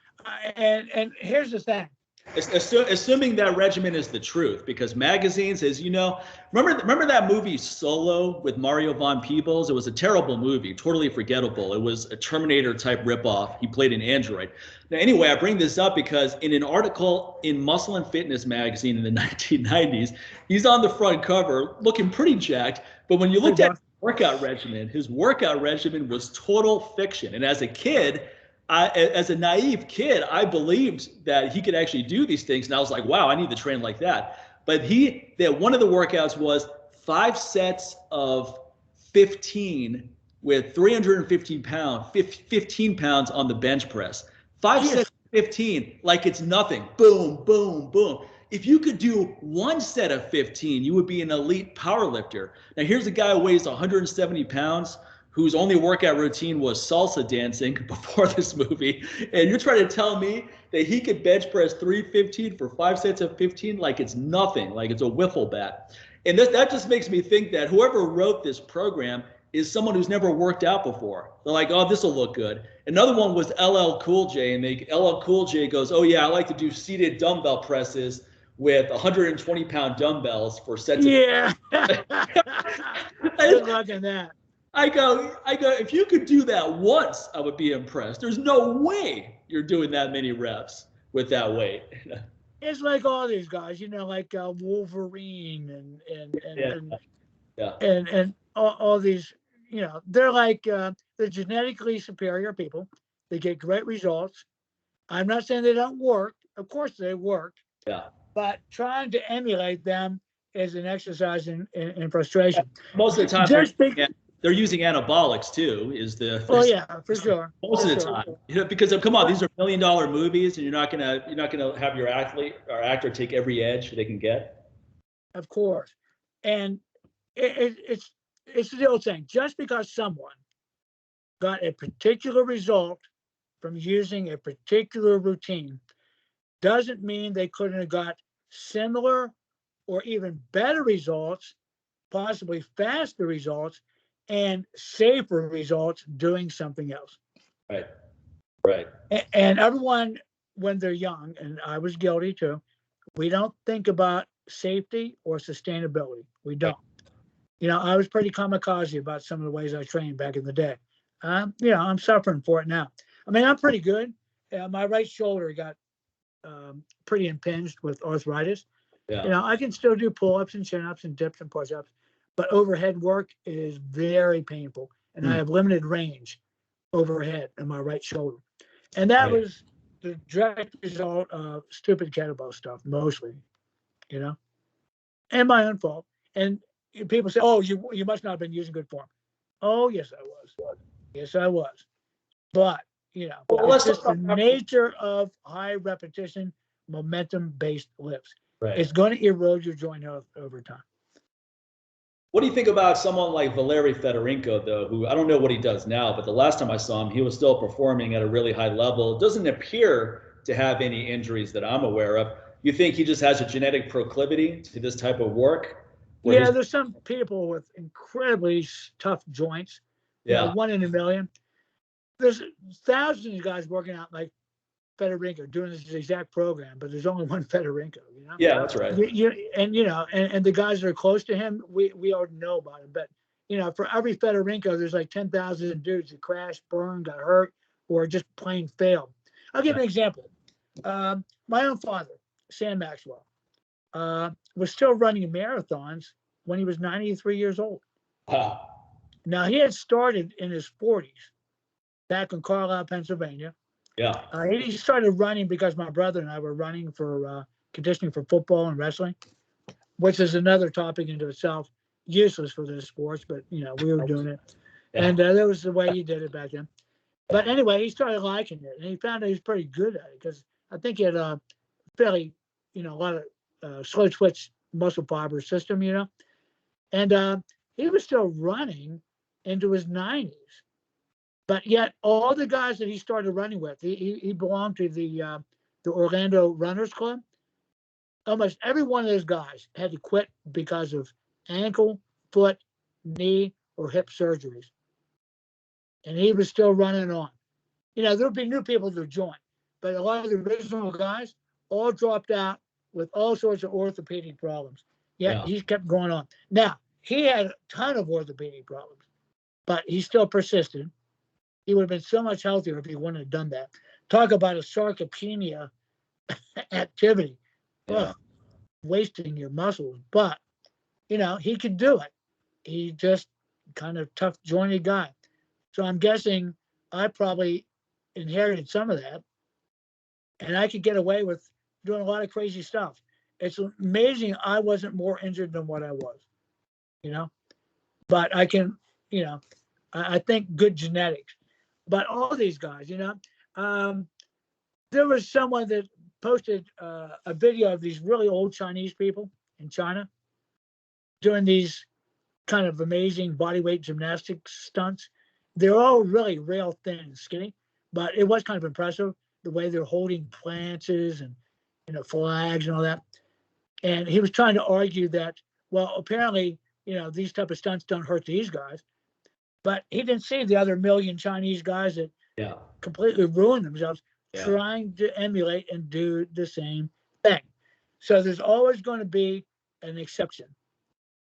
and here's the thing. Assuming that regimen is the truth, because magazines, as you know, remember that movie Solo with Mario Von Peebles? It was a terrible movie, totally forgettable. It was a Terminator type ripoff. He played an android. Now, anyway, I bring this up because in an article in Muscle and Fitness magazine in the 1990s, he's on the front cover looking pretty jacked. But when you looked at his workout regimen was total fiction. And as a kid, as a naive kid, I believed that he could actually do these things. And I was like, wow, I need to train like that. But one of the workouts was 5 sets of 15 with 315 pounds, 15 pounds on the bench press. 5 sets of 15, like it's nothing. Boom, boom, boom. If you could do 1 set of 15, you would be an elite power lifter. Now, here's a guy who weighs 170 pounds, whose only workout routine was salsa dancing before this movie. And you're trying to tell me that he could bench press 315 for 5 sets of 15 like it's nothing, like it's a wiffle bat. And that just makes me think that whoever wrote this program is someone who's never worked out before. They're like, oh, this will look good. Another one was LL Cool J, and LL Cool J goes, oh yeah, I like to do seated dumbbell presses with 120-pound dumbbells for sets of. Yeah. Good luck in that. I go, if you could do that once, I would be impressed. There's no way you're doing that many reps with that weight. It's like all these guys, like Wolverine and all these, they're like, they're genetically superior people. They get great results. I'm not saying they don't work. Of course they work. Yeah. But trying to emulate them is an exercise in frustration. Most of the time, they're using anabolics too. Oh yeah, for sure. Most of the time, because come on, these are $1 million movies, and you're not gonna have your athlete or actor take every edge they can get. Of course, and it's the old saying: just because someone got a particular result from using a particular routine doesn't mean they couldn't have got similar or even better results, possibly faster results, and safer results doing something else. Right. And everyone, when they're young, and I was guilty too, we don't think about safety or sustainability. We don't. I was pretty kamikaze about some of the ways I trained back in the day. I'm suffering for it now. I mean, I'm pretty good. My right shoulder got pretty impinged with arthritis. Yeah. You know, I can still do pull-ups and chin-ups and dips and push-ups, but overhead work is very painful, and I have limited range overhead in my right shoulder. And that was the direct result of stupid kettlebell stuff, mostly, you know, and my own fault. And people say, "Oh, you must not have been using good form." Oh, yes, I was. Yes, I was. But you know, Well, it's just the nature of high repetition, momentum-based lifts. Right. It's going to erode your joint health over time. What do you think about someone like Valery Fedorenko, though, who I don't know what he does now, but the last time I saw him, he was still performing at a really high level. Doesn't appear to have any injuries that I'm aware of. You think he just has a genetic proclivity to this type of work? Yeah, there's some people with incredibly tough joints. Yeah. You know, 1 in a million. There's thousands of guys working out like Fedorenko doing this exact program, but there's only one Fedorenko, you know? Yeah, that's right. And the guys that are close to him, we already know about him. But, you know, for every Fedorenko, there's like 10,000 dudes that crashed, burned, got hurt, or just plain failed. I'll give you an example. My own father, Sam Maxwell, was still running marathons when he was 93 years old. Wow. Now, he had started in his 40s back in Carlisle, Pennsylvania. Yeah. He started running because my brother and I were running for conditioning for football and wrestling, which is another topic into itself, useless for the sports, but, you know, we were doing it. Yeah. And that was the way he did it back then. But anyway, he started liking it, and he found out he was pretty good at it because I think he had a fairly, you know, a lot of slow twitch muscle fiber system, you know. And he was still running into his 90s. But yet, all the guys that he started running with, he belonged to the Orlando Runners Club. Almost every one of those guys had to quit because of ankle, foot, knee, or hip surgeries. And he was still running on. You know, there'll be new people to join, but a lot of the original guys all dropped out with all sorts of orthopedic problems. Yet he kept going on. Now, he had a ton of orthopedic problems, but he still persisted. He would have been so much healthier if he wouldn't have done that. Talk about a sarcopenia activity. Ugh, wasting your muscles. But, you know, he could do it. He just kind of tough jointed guy. So I'm guessing I probably inherited some of that. And I could get away with doing a lot of crazy stuff. It's amazing I wasn't more injured than what I was, you know. But I can, you know, I think good genetics. But all these guys, you know, there was someone that posted a video of these really old Chinese people in China doing these kind of amazing bodyweight gymnastics stunts. They're all really real thin and skinny, but it was kind of impressive the way they're holding planches and, you know, flags and all that. And he was trying to argue that, well, apparently, you know, these type of stunts don't hurt these guys. But he didn't see the other million Chinese guys that completely ruined themselves trying to emulate and do the same thing. So there's always going to be an exception.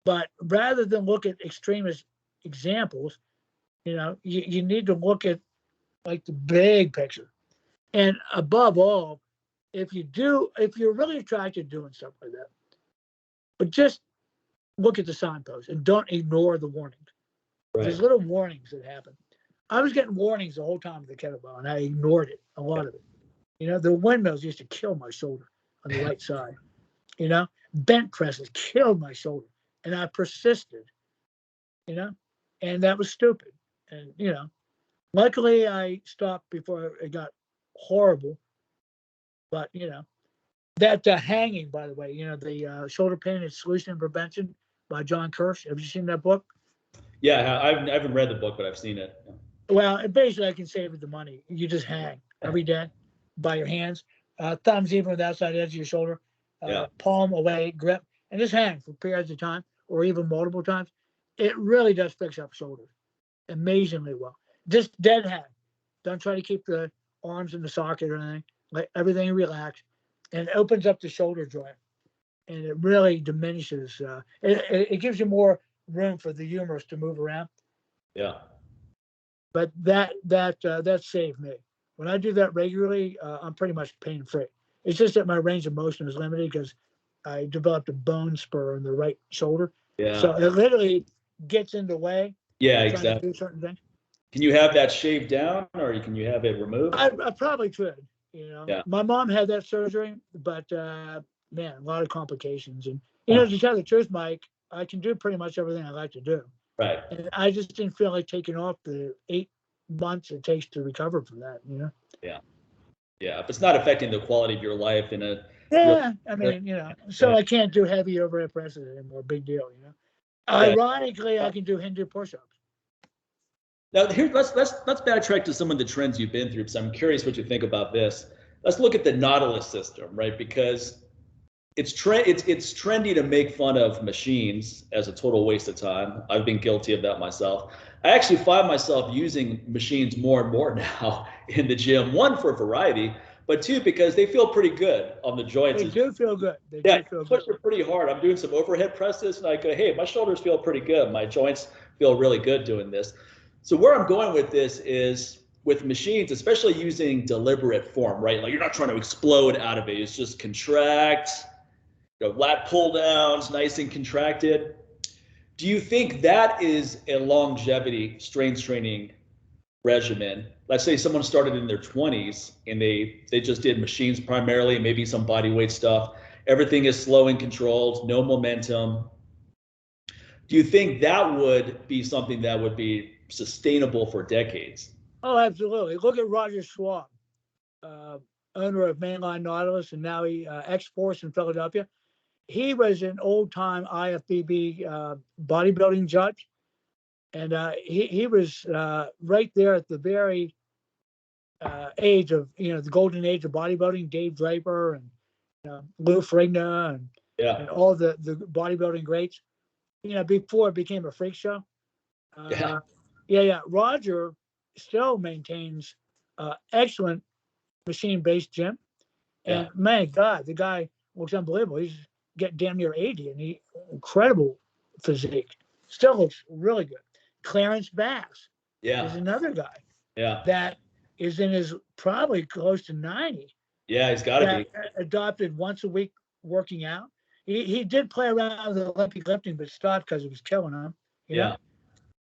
But rather than look at extremist examples, you know, you need to look at like the big picture. And above all, if you're really attracted to doing stuff like that, but just look at the signposts and don't ignore the warnings. Right. There's little warnings that happen. I was getting warnings the whole time with the kettlebell, and I ignored it, a lot of it. You know, the windmills used to kill my shoulder on the right side. You know, bent presses killed my shoulder, and I persisted, you know, and that was stupid. And, you know, luckily I stopped before it got horrible. But, you know, that hanging, by the way, you know, the Shoulder Pain and Solution and Prevention by John Kirsch. Have you seen that book? Yeah, I haven't read the book, but I've seen it. Well, basically, I can save you the money. You just hang every day by your hands, thumbs even with the outside edge of your shoulder, palm away, grip, and just hang for periods of time or even multiple times. It really does fix up shoulders amazingly well. Just dead hang. Don't try to keep the arms in the socket or anything. Let everything relax, and it opens up the shoulder joint, and it really diminishes. It gives you more room for the humerus to move around. Yeah. But that saved me. When I do that regularly, I'm pretty much pain free. It's just that my range of motion is limited because I developed a bone spur in the right shoulder. Yeah. So it literally gets in the way. Yeah, trying to exactly. do certain things. Can you have that shaved down, or can you have it removed? I probably could. Yeah. My mom had that surgery, but man, a lot of complications. And Huh. to tell the truth, Mike, I can do pretty much everything I like to do. Right. And I just didn't feel like taking off the 8 months it takes to recover from that. Yeah. Yeah. If it's not affecting the quality of your life in a Yeah, I mean, so I can't do heavy overhead presses anymore. Big deal. Yeah. Ironically, I can do Hindu push-ups. Now, here, let's backtrack to some of the trends you've been through, because I'm curious what you think about this. Let's look at the Nautilus system, right? Because it's trendy to make fun of machines as a total waste of time. I've been guilty of that myself. I actually find myself using machines more and more now in the gym. One, for variety, but two, because they feel pretty good on the joints. They do feel good. They do feel push good. it pretty hard. I'm doing some overhead presses, and I go, hey, my shoulders feel pretty good. My joints feel really good doing this. So where I'm going with this is with machines, especially using deliberate form, right? Like you're not trying to explode out of it. It's just contract, lat pull downs, nice and contracted. Do you think that is a longevity strength training regimen? Let's say someone started in their 20s and they just did machines primarily, maybe some body weight stuff. Everything is slow and controlled, no momentum. Do you think that would be something that would be sustainable for decades? Oh, absolutely. Look at Roger Schwab, owner of Mainline Nautilus, and now he X-Force in Philadelphia. He was an old-time IFBB bodybuilding judge, and he was right there at the very age of the golden age of bodybuilding. Dave Draper and Lou Ferrigno and all the bodybuilding greats. Before it became a freak show. Roger still maintains excellent machine-based gym, and my God, the guy looks unbelievable. He's getting damn near 80, and incredible physique. Still looks really good. Clarence Bass is another guy. That is in his probably close to 90. Yeah, he's got to be. Adopted once a week working out. He did play around with Olympic lifting, but stopped because it was killing him.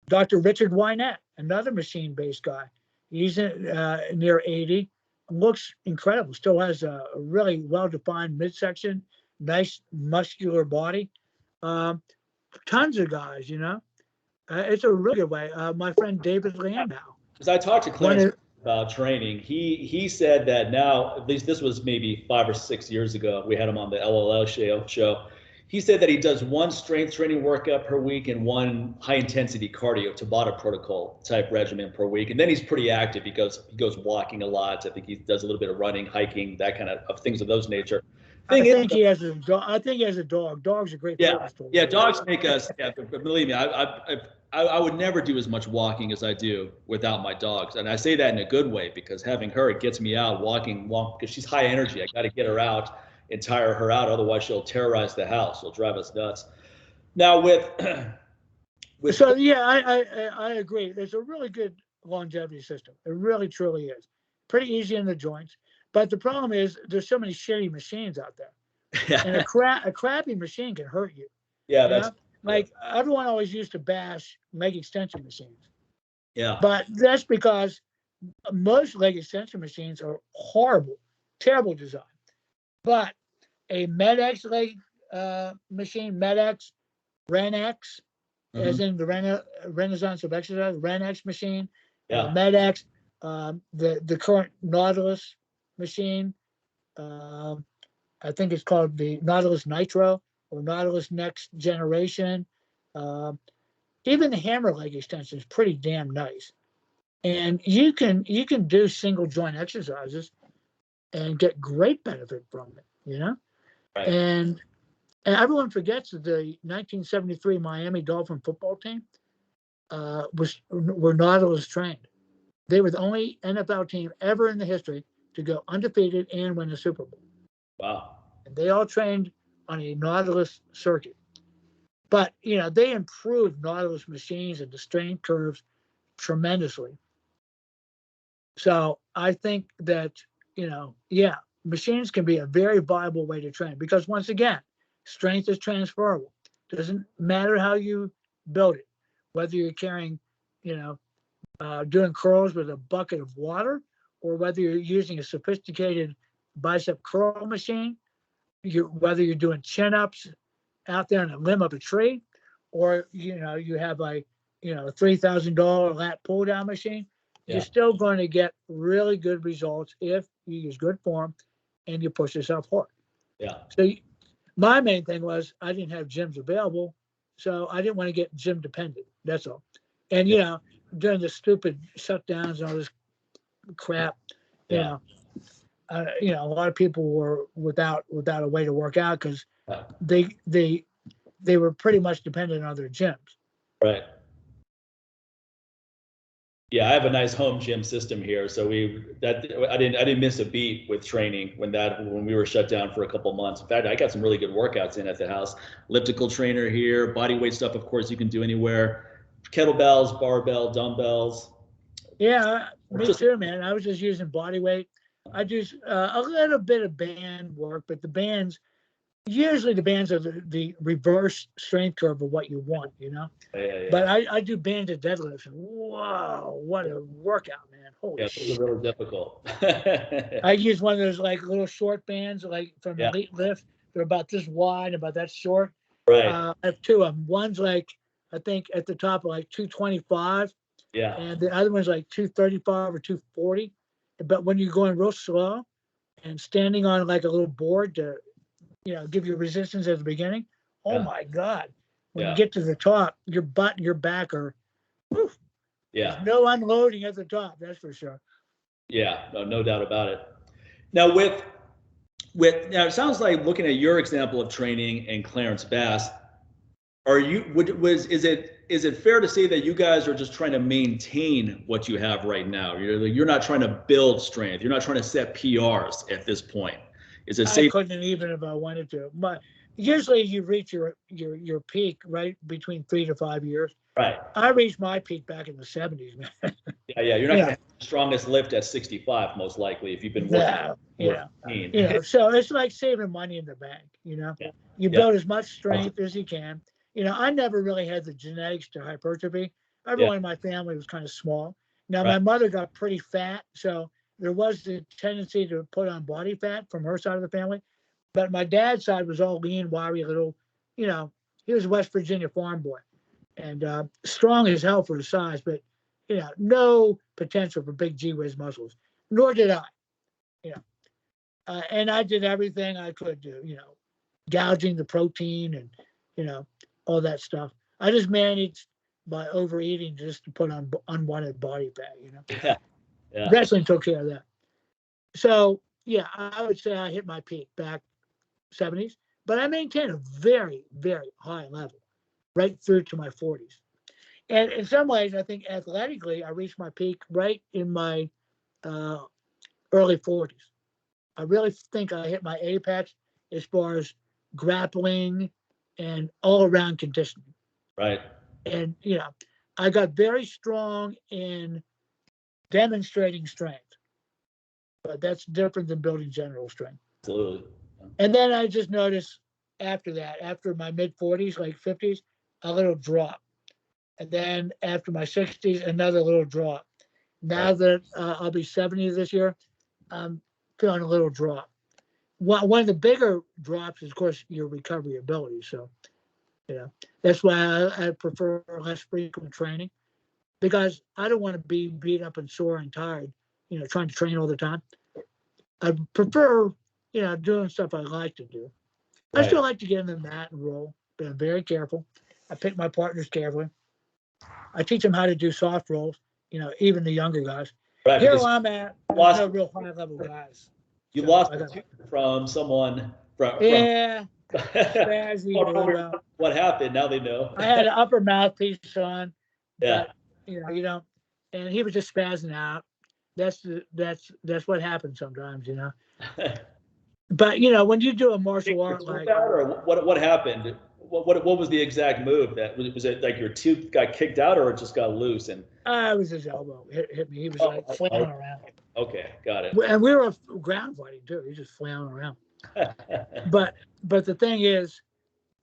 Dr. Richard Wynette, another machine-based guy. He's near 80. Looks incredible. Still has a really well-defined midsection, nice muscular body. Tons of guys, it's a really good way. My friend David Landau. Because I talked to Clarence about training. He said that now, at least this was maybe 5 or 6 years ago, we had him on the LOL show. He said that he does one strength training workout per week and one high intensity cardio Tabata protocol type regimen per week. And then he's pretty active. He goes walking a lot. I think he does a little bit of running, hiking, that kind of things of those nature. I think he has a dog. Dogs are great. Yeah, dogs make us. Yeah, but believe me, I would never do as much walking as I do without my dogs, and I say that in a good way because having her, it gets me out walking because she's high energy. I got to get her out and tire her out, otherwise she'll terrorize the house. She'll drive us nuts. Now with so yeah, I agree. It's a really good longevity system. It really truly is. Pretty easy in the joints. But the problem is there's so many shitty machines out there. And a crappy machine can hurt you. Yeah, that's like everyone always used to bash leg extension machines. Yeah. But that's because most leg extension machines are horrible, terrible design. But a MedX leg machine, MedX, RenX, as in the Renaissance of Exercise, RenX machine, MedX, the current Nautilus machine. I think it's called the Nautilus Nitro or Nautilus Next Generation. Even the hammer leg extension is pretty damn nice, and you can do single joint exercises and get great benefit from it. Right. And everyone forgets that the 1973 Miami Dolphin football team were Nautilus trained. They were the only NFL team ever in the history to go undefeated and win a Super Bowl. Wow. And they all trained on a Nautilus circuit. But, they improved Nautilus machines and the strength curves tremendously. So I think that, machines can be a very viable way to train because once again, strength is transferable. Doesn't matter how you build it, whether you're carrying, doing curls with a bucket of water, or whether you're using a sophisticated bicep curl machine, whether you're doing chin-ups out there on a limb of a tree, or you have a $3,000 lat pull down machine, you're still going to get really good results if you use good form and you push yourself hard. Yeah. So my main thing was I didn't have gyms available, so I didn't want to get gym dependent. That's all. And during the stupid shutdowns and all this crap, a lot of people were without a way to work out because they were pretty much dependent on their gyms. Right. Yeah, I have a nice home gym system here, so I didn't miss a beat with training when we were shut down for a couple months. In fact, I got some really good workouts in at the house. Elliptical trainer here, body weight stuff, of course, you can do anywhere. Kettlebells, barbell, dumbbells. Yeah, me too, man. I was just using body weight. I do a little bit of band work, but usually the bands are the reverse strength curve of what you want, Yeah. But I do banded deadlifts. Whoa, what a workout, man. Holy shit. Those are really difficult. I use one of those like little short bands, like from Elite Lift. They're about this wide, about that short. Right. I have two of them. One's like, I think at the top of like 225. Yeah. And the other one's like 235 or 240. But when you're going real slow and standing on like a little board to, give you resistance at the beginning, oh my God. When you get to the top, your butt and your back are, whew, there's no unloading at the top, that's for sure. Yeah, no doubt about it. Now now it sounds like looking at your example of training and Clarence Bass, is it fair to say that you guys are just trying to maintain what you have right now? You're not trying to build strength. You're not trying to set PRs at this point. Is it safe? I couldn't even if I wanted to. But usually you reach your peak right between 3 to 5 years. Right. I reached my peak back in the 70s, man. Yeah. You're not going to have the strongest lift at 65, most likely, if you've been working. So it's like saving money in the bank. You build as much strength as you can. I never really had the genetics to hypertrophy. Everyone in my family was kind of small. Now, my mother got pretty fat, so there was the tendency to put on body fat from her side of the family. But my dad's side was all lean, wiry, little, he was a West Virginia farm boy and strong as hell for his size, but, no potential for big G-whiz muscles, nor did I, and I did everything I could do, gouging the protein and, all that stuff. I just managed by overeating just to put on unwanted body fat, Yeah. Wrestling took care of that. So, I would say I hit my peak back 70s, but I maintained a very, very high level right through to my 40s. And in some ways, I think athletically, I reached my peak right in my early 40s. I really think I hit my apex as far as grappling and all-around conditioning. Right. And, I got very strong in demonstrating strength, but that's different than building general strength. Absolutely. And then I just noticed after that, after my mid-40s, like 50s, a little drop. And then after my 60s, another little drop. Now that I'll be 70 this year, I'm feeling a little drop. One of the bigger drops is, of course, your recovery ability. So, that's why I prefer less frequent training, because I don't want to be beat up and sore and tired, trying to train all the time. I prefer, doing stuff I like to do. I still like to get in the mat and roll, but I'm very careful. I pick my partners carefully. I teach them how to do soft rolls, even the younger guys. Right, here where I'm at, there's no real high level guys. You lost from someone from Spazzy, what happened? Now they know. I had an upper mouthpiece on. But, and he was just spazzing out. That's what happens sometimes, But when you do a martial art like, or what happened? What was the exact move? Was it like your tooth got kicked out, or it just got loose? And it was his elbow hit me. He was like flailing around. Okay, got it. And we were ground fighting too. He's just flailing around. But the thing is,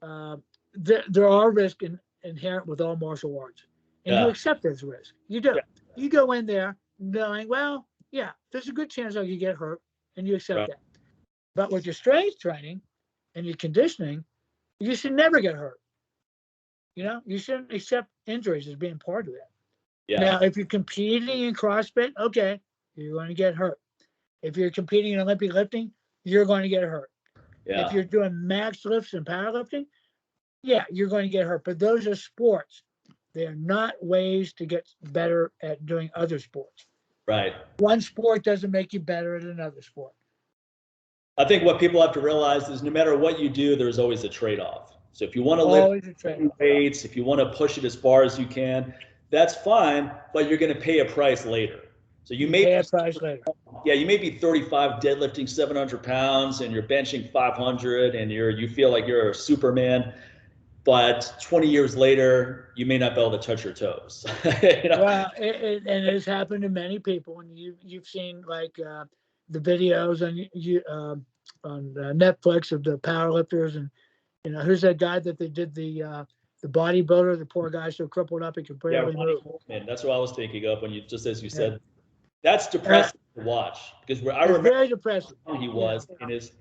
there are risks inherent with all martial arts, and you accept those risks. You do. Yeah. You go in there knowing, well, yeah, there's a good chance I could get hurt, and you accept that. But with your strength training and your conditioning, you should never get hurt. You shouldn't accept injuries as being part of that. Yeah. Now, if you're competing in CrossFit, okay, you're going to get hurt. If you're competing in Olympic lifting, you're going to get hurt. Yeah. If you're doing max lifts and powerlifting, yeah, you're going to get hurt. But those are sports. They're not ways to get better at doing other sports. Right. One sport doesn't make you better at another sport. I think what people have to realize is no matter what you do, there's always a trade-off. So if you want to lift weights, if you want to push it as far as you can, that's fine, but you're going to pay a price later. So you may pay a price later. Yeah, you may be 35 deadlifting 700 pounds and you're benching 500 and you feel like you're a Superman, but 20 years later, you may not be able to touch your toes. Well, and it has happened to many people, and you've seen like the videos on Netflix of the powerlifters, and who's that guy that they did the bodybuilder, the poor guy so crippled up he could barely move. Man, that's what I was thinking of when you as you said. That's depressing to watch because I remember very depressing. He was in his.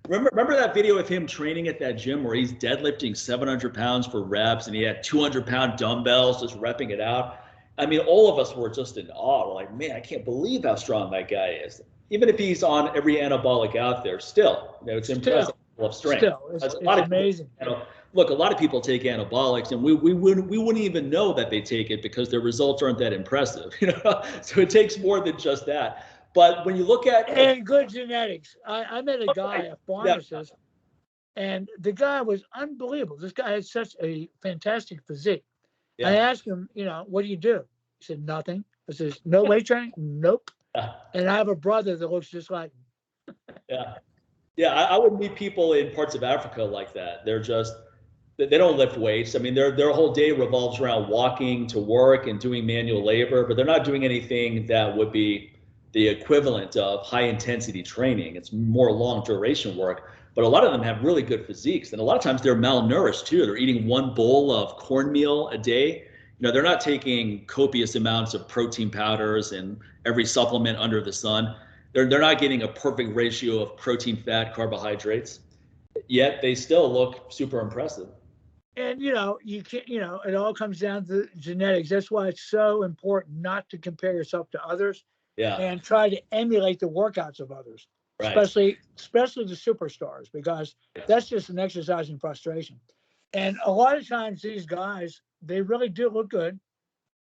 Remember that video of him training at that gym where he's deadlifting 700 pounds for reps and he had 200-pound dumbbells just repping it out. I mean, all of us were just in awe. We're like, man, I can't believe how strong that guy is. Even if he's on every anabolic out there, still, it's impressive level of strength. It's amazing. Look, a lot of people take anabolics, and we wouldn't even know that they take it because their results aren't that impressive. So it takes more than just that. But when you look at and good genetics, I met a guy, a pharmacist, and the guy was unbelievable. This guy had such a fantastic physique. I asked him, what do you do? He said, nothing. I said, no weight training? Nope. And I have a brother that looks just like him. I would meet people in parts of Africa like that. They don't lift weights. I mean, their whole day revolves around walking to work and doing manual labor, but they're not doing anything that would be the equivalent of high intensity training. It's more long duration work, but a lot of them have really good physiques. And a lot of times they're malnourished too. They're eating one bowl of cornmeal a day. They're not taking copious amounts of protein powders and every supplement under the sun. They're not getting a perfect ratio of protein, fat, carbohydrates, yet they still look super impressive. And you can't, it all comes down to genetics. That's why it's so important not to compare yourself to others. And try to emulate the workouts of others, especially the superstars, because that's just an exercise in frustration. And a lot of times these guys, they really do look good,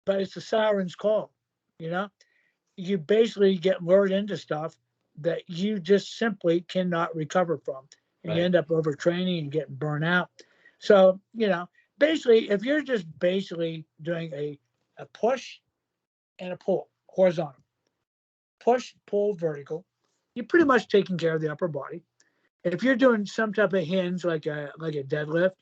but it's a siren's call. You basically get lured into stuff that you just simply cannot recover from, and you end up overtraining and getting burnt out. So basically, if you're just doing a push and a pull horizontal, push, pull, vertical, you're pretty much taking care of the upper body. If you're doing some type of hinge like a deadlift,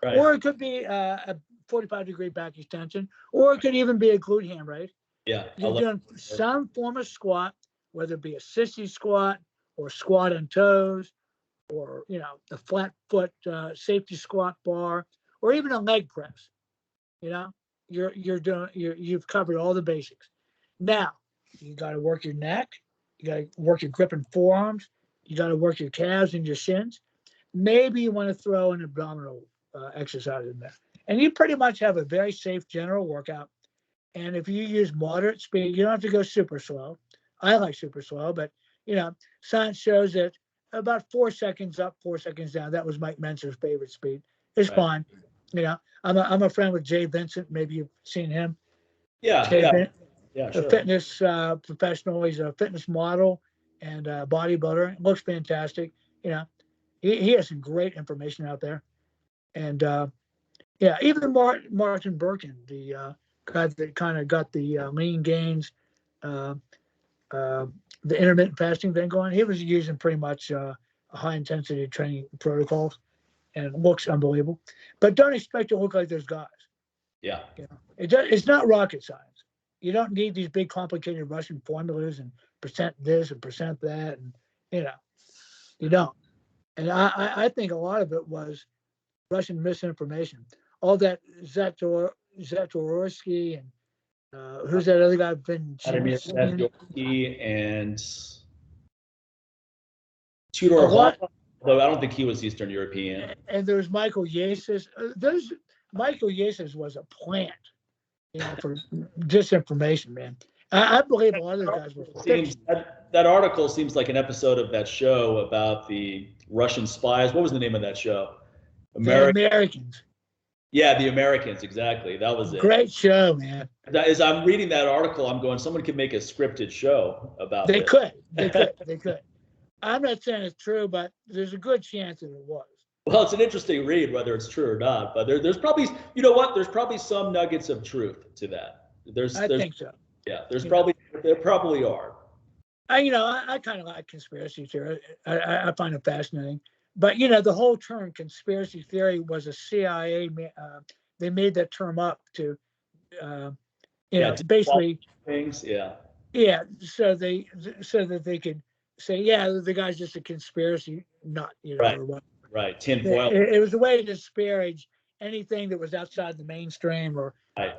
or it could be a 45-degree back extension, or it could even be a glute ham raise. You're doing some form of squat, whether it be a sissy squat or squat on toes, or the flat foot safety squat bar, or even a leg press. You've covered all the basics. Now, you got to work your neck. You got to work your grip and forearms. You got to work your calves and your shins. Maybe you want to throw an abdominal exercise in there. And you pretty much have a very safe general workout. And if you use moderate speed, you don't have to go super slow. I like super slow, but science shows that about 4 seconds up, 4 seconds down. That was Mike Mentzer's favorite speed. It's fine. I'm a friend with Jay Vincent. Maybe you've seen him. Sure. A fitness professional. He's a fitness model and a bodybuilder. Looks fantastic. He has some great information out there. And even Martin Birkin, the guy that kind of got the lean gains, the intermittent fasting thing going, he was using pretty much a high intensity training protocols, and it looks unbelievable. But don't expect to look like those guys. It's not rocket science. You don't need these big complicated Russian formulas and percent this and percent that, and you don't. And I think a lot of it was Russian misinformation. All that Zatorsky and who's that other guy? Zatorsky and Tudor Hall, though I don't think he was Eastern European. And there was Michael Yasis. Michael Yasis was a plant, for disinformation, man. I believe a lot of the guys were. That article seems like an episode of that show about the Russian spies. What was the name of that show? The Americans. Yeah, the Americans, exactly. That was it. Great show, man. As I'm reading that article, I'm going, someone could make a scripted show about They could. I'm not saying it's true, but there's a good chance that it was. Well, it's an interesting read, whether it's true or not. But there's probably, there's probably some nuggets of truth to that. I think so. Yeah, there probably are. I kind of like conspiracy theory. I find it fascinating. But the whole term conspiracy theory was a CIA. They made that term up to, basically things. Yeah. Yeah, so that they could say, yeah, the guy's just a conspiracy nut, right. or what. Right. Tinfoil. It was a way to disparage anything that was outside the mainstream, or right.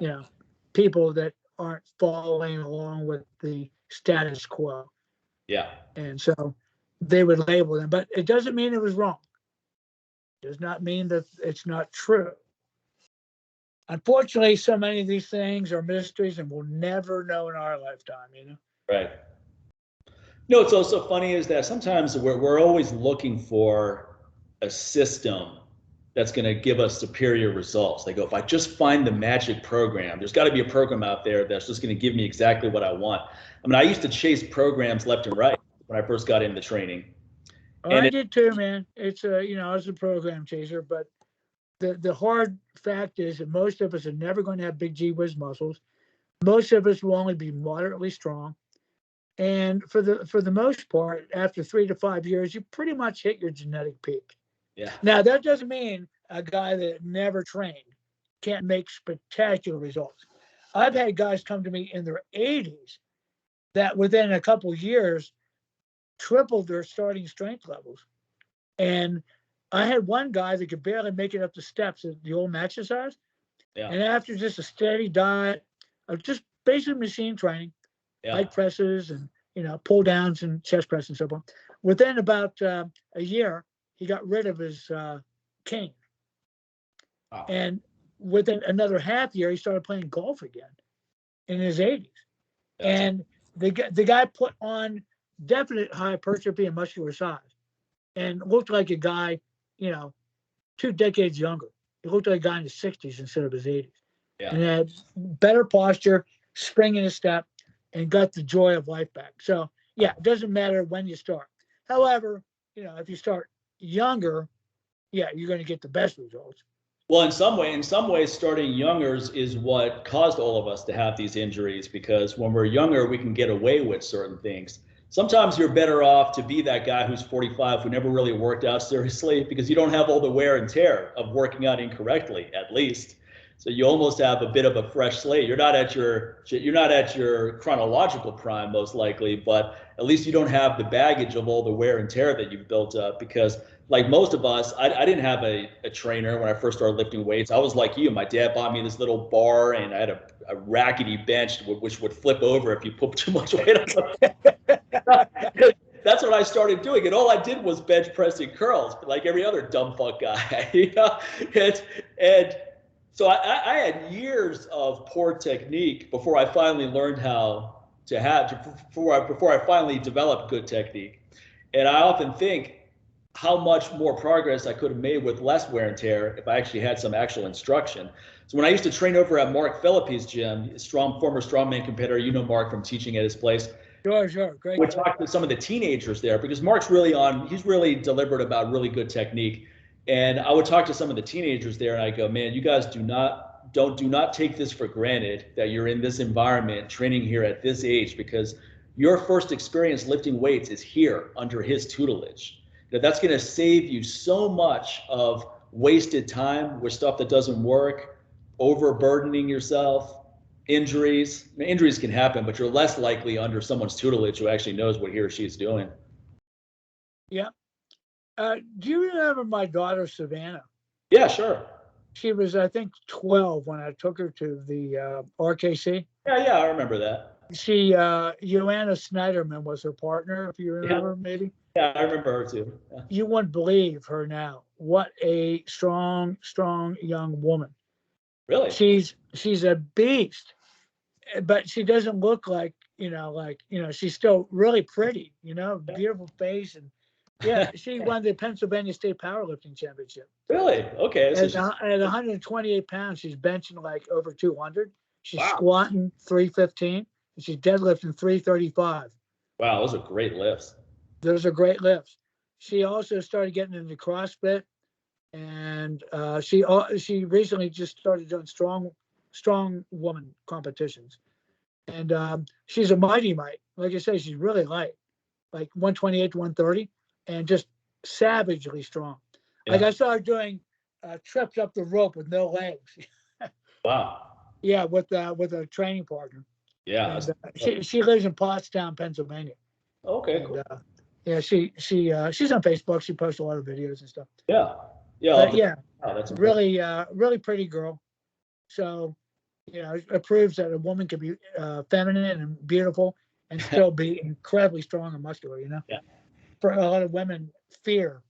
People that aren't following along with the status quo. Yeah. And so they would label them, but it doesn't mean it was wrong. It does not mean that it's not true. Unfortunately, so many of these things are mysteries and we'll never know in our lifetime, Right. What's also funny is that sometimes we're always looking for a system that's going to give us superior results. They go, if I just find the magic program, there's got to be a program out there that's just going to give me exactly what I want. I mean, I used to chase programs left and right when I first got into training. I did too, man. It's I was a program chaser, but the hard fact is that most of us are never going to have big G whiz muscles. Most of us will only be moderately strong. And for the most part, after 3 to 5 years, you pretty much hit your genetic peak. Yeah. Now, that doesn't mean a guy that never trained can't make spectacular results. I've had guys come to me in their 80s that within a couple of years tripled their starting strength levels. And I had one guy that could barely make it up the steps at the old exercise. Yeah. And after just a steady diet of just basic machine training, leg presses and pull downs and chest press and so on, within about a year, he got rid of his cane. Wow. And within another half year, he started playing golf again in his 80s. And the guy put on definite hypertrophy and muscular size and looked like a guy, 2 decades younger. He looked like a guy in his 60s instead of his 80s. Yeah. And had better posture, spring in his step, and got the joy of life back. So, yeah, it doesn't matter when you start. However, if you start younger, yeah, you're going to get the best results. Well, in some ways, starting younger is what caused all of us to have these injuries, because when we're younger, we can get away with certain things. Sometimes you're better off to be that guy who's 45 who never really worked out seriously, because you don't have all the wear and tear of working out incorrectly, at least. So you almost have a bit of a fresh slate. You're not at your chronological prime, most likely, but at least you don't have the baggage of all the wear and tear that you've built up. Because like most of us, I didn't have a trainer when I first started lifting weights. I was like you. My dad bought me this little bar, and I had a rackety bench which would flip over if you put too much weight on it. That's what I started doing, and all I did was bench pressing curls, like every other dumb fuck guy. And so I had years of poor technique before I finally learned how before I finally developed good technique. And I often think how much more progress I could have made with less wear and tear if I actually had some actual instruction. So when I used to train over at Mark Phillippe's gym, former strongman competitor, Mark from teaching at his place. Sure, great. We talked to some of the teenagers there, because Mark's he's really deliberate about really good technique. And I would talk to some of the teenagers there, and I go, man, you guys do not take this for granted that you're in this environment, training here at this age, because your first experience lifting weights is here under his tutelage. That's going to save you so much of wasted time with stuff that doesn't work, overburdening yourself. injuries. I mean, injuries can happen, but you're less likely under someone's tutelage who actually knows what he or she is doing. Yeah. Do you remember my daughter, Savannah? Yeah, sure. She was, I think, 12 when I took her to the RKC. Yeah, I remember that. She, Joanna Snyderman was her partner, if you remember, maybe. Yeah, I remember her too. Yeah. You wouldn't believe her now. What a strong young woman. Really? She's a beast, but she doesn't look like, she's still really pretty, beautiful face. And yeah, she won the Pennsylvania State Powerlifting Championship. Really? Okay. At 128 pounds, she's benching like over 200. She's Wow. squatting 315, and she's deadlifting 335. Wow, those are great lifts. Those are great lifts. She also started getting into CrossFit, and she recently just started doing strong woman competitions. And she's a mighty might. Like I say, she's really light, like 128 to 130, and just savagely strong. Yeah. Like I saw her doing trips up the rope with no legs. Wow. Yeah, with a training partner. Yeah. And, she lives in Pottstown, Pennsylvania. Okay, and, cool. Yeah, she's on Facebook. She posts a lot of videos and stuff. Yeah. Yeah. Oh, that's really pretty girl. So, it proves that a woman can be feminine and beautiful and still be incredibly strong and muscular. Yeah. For a lot of women, fear.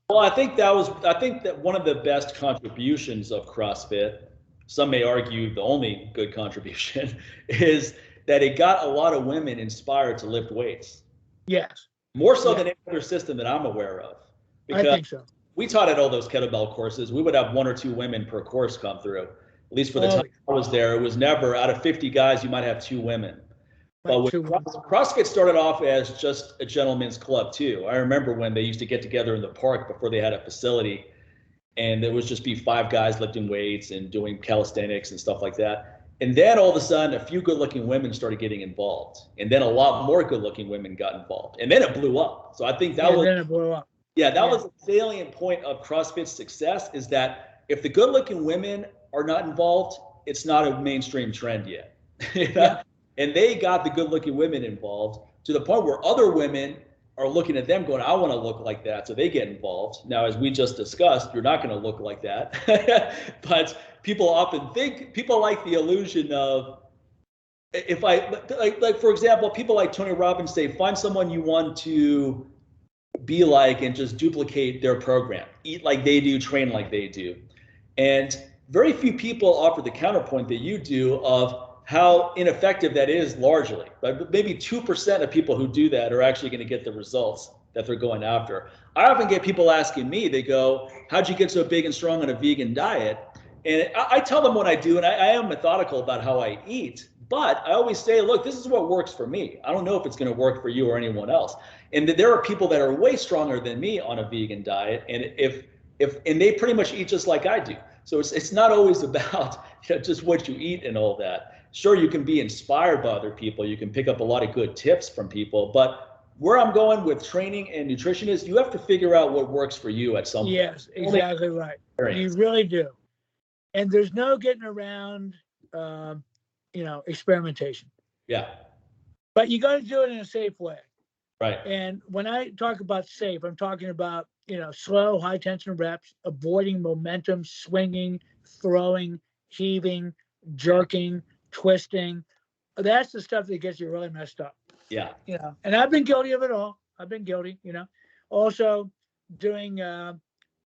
Well, I think that one of the best contributions of CrossFit, some may argue the only good contribution, is that it got a lot of women inspired to lift weights. Yes. More so than any other system that I'm aware of. Because I think so. We taught at all those kettlebell courses. We would have 1 or 2 women per course come through. At least for the time I was there, it was never, out of 50 guys, you might have 2 women. But CrossFit started off as just a gentleman's club too. I remember when they used to get together in the park before they had a facility, and it would just be 5 guys lifting weights and doing calisthenics and stuff like that. And then all of a sudden, a few good-looking women started getting involved, and then a lot more good-looking women got involved, and then it blew up. So I think that was. Then it blew up. Yeah, that was a salient point of CrossFit's success, is that if the good-looking women are not involved, it's not a mainstream trend yet. Yeah. And they got the good-looking women involved to the point where other women are looking at them going, I want to look like that. So they get involved. Now, as we just discussed, you're not going to look like that. But people often think, people like the illusion of, if I, like for example, people like Tony Robbins say, find someone you want to be like and just duplicate their program. Eat like they do, train like they do. And very few people offer the counterpoint that you do of how ineffective that is largely. But maybe 2% of people who do that are actually going to get the results that they're going after. I often get people asking me, they go, how'd you get so big and strong on a vegan diet? And I tell them what I do, and I am methodical about how I eat, but I always say, look, this is what works for me. I don't know if it's going to work for you or anyone else. And there are people that are way stronger than me on a vegan diet, and and they pretty much eat just like I do. So it's not always about just what you eat and all that. Sure, you can be inspired by other people. You can pick up a lot of good tips from people. But where I'm going with training and nutrition is you have to figure out what works for you at some point. Yes, exactly right. You really do. And there's no getting around, experimentation. Yeah. But you got to do it in a safe way. Right. And when I talk about safe, I'm talking about, slow, high tension reps, avoiding momentum, swinging, throwing, heaving, jerking, twisting. That's the stuff that gets you really messed up. Yeah. And I've been guilty of it all. I've been guilty, also doing,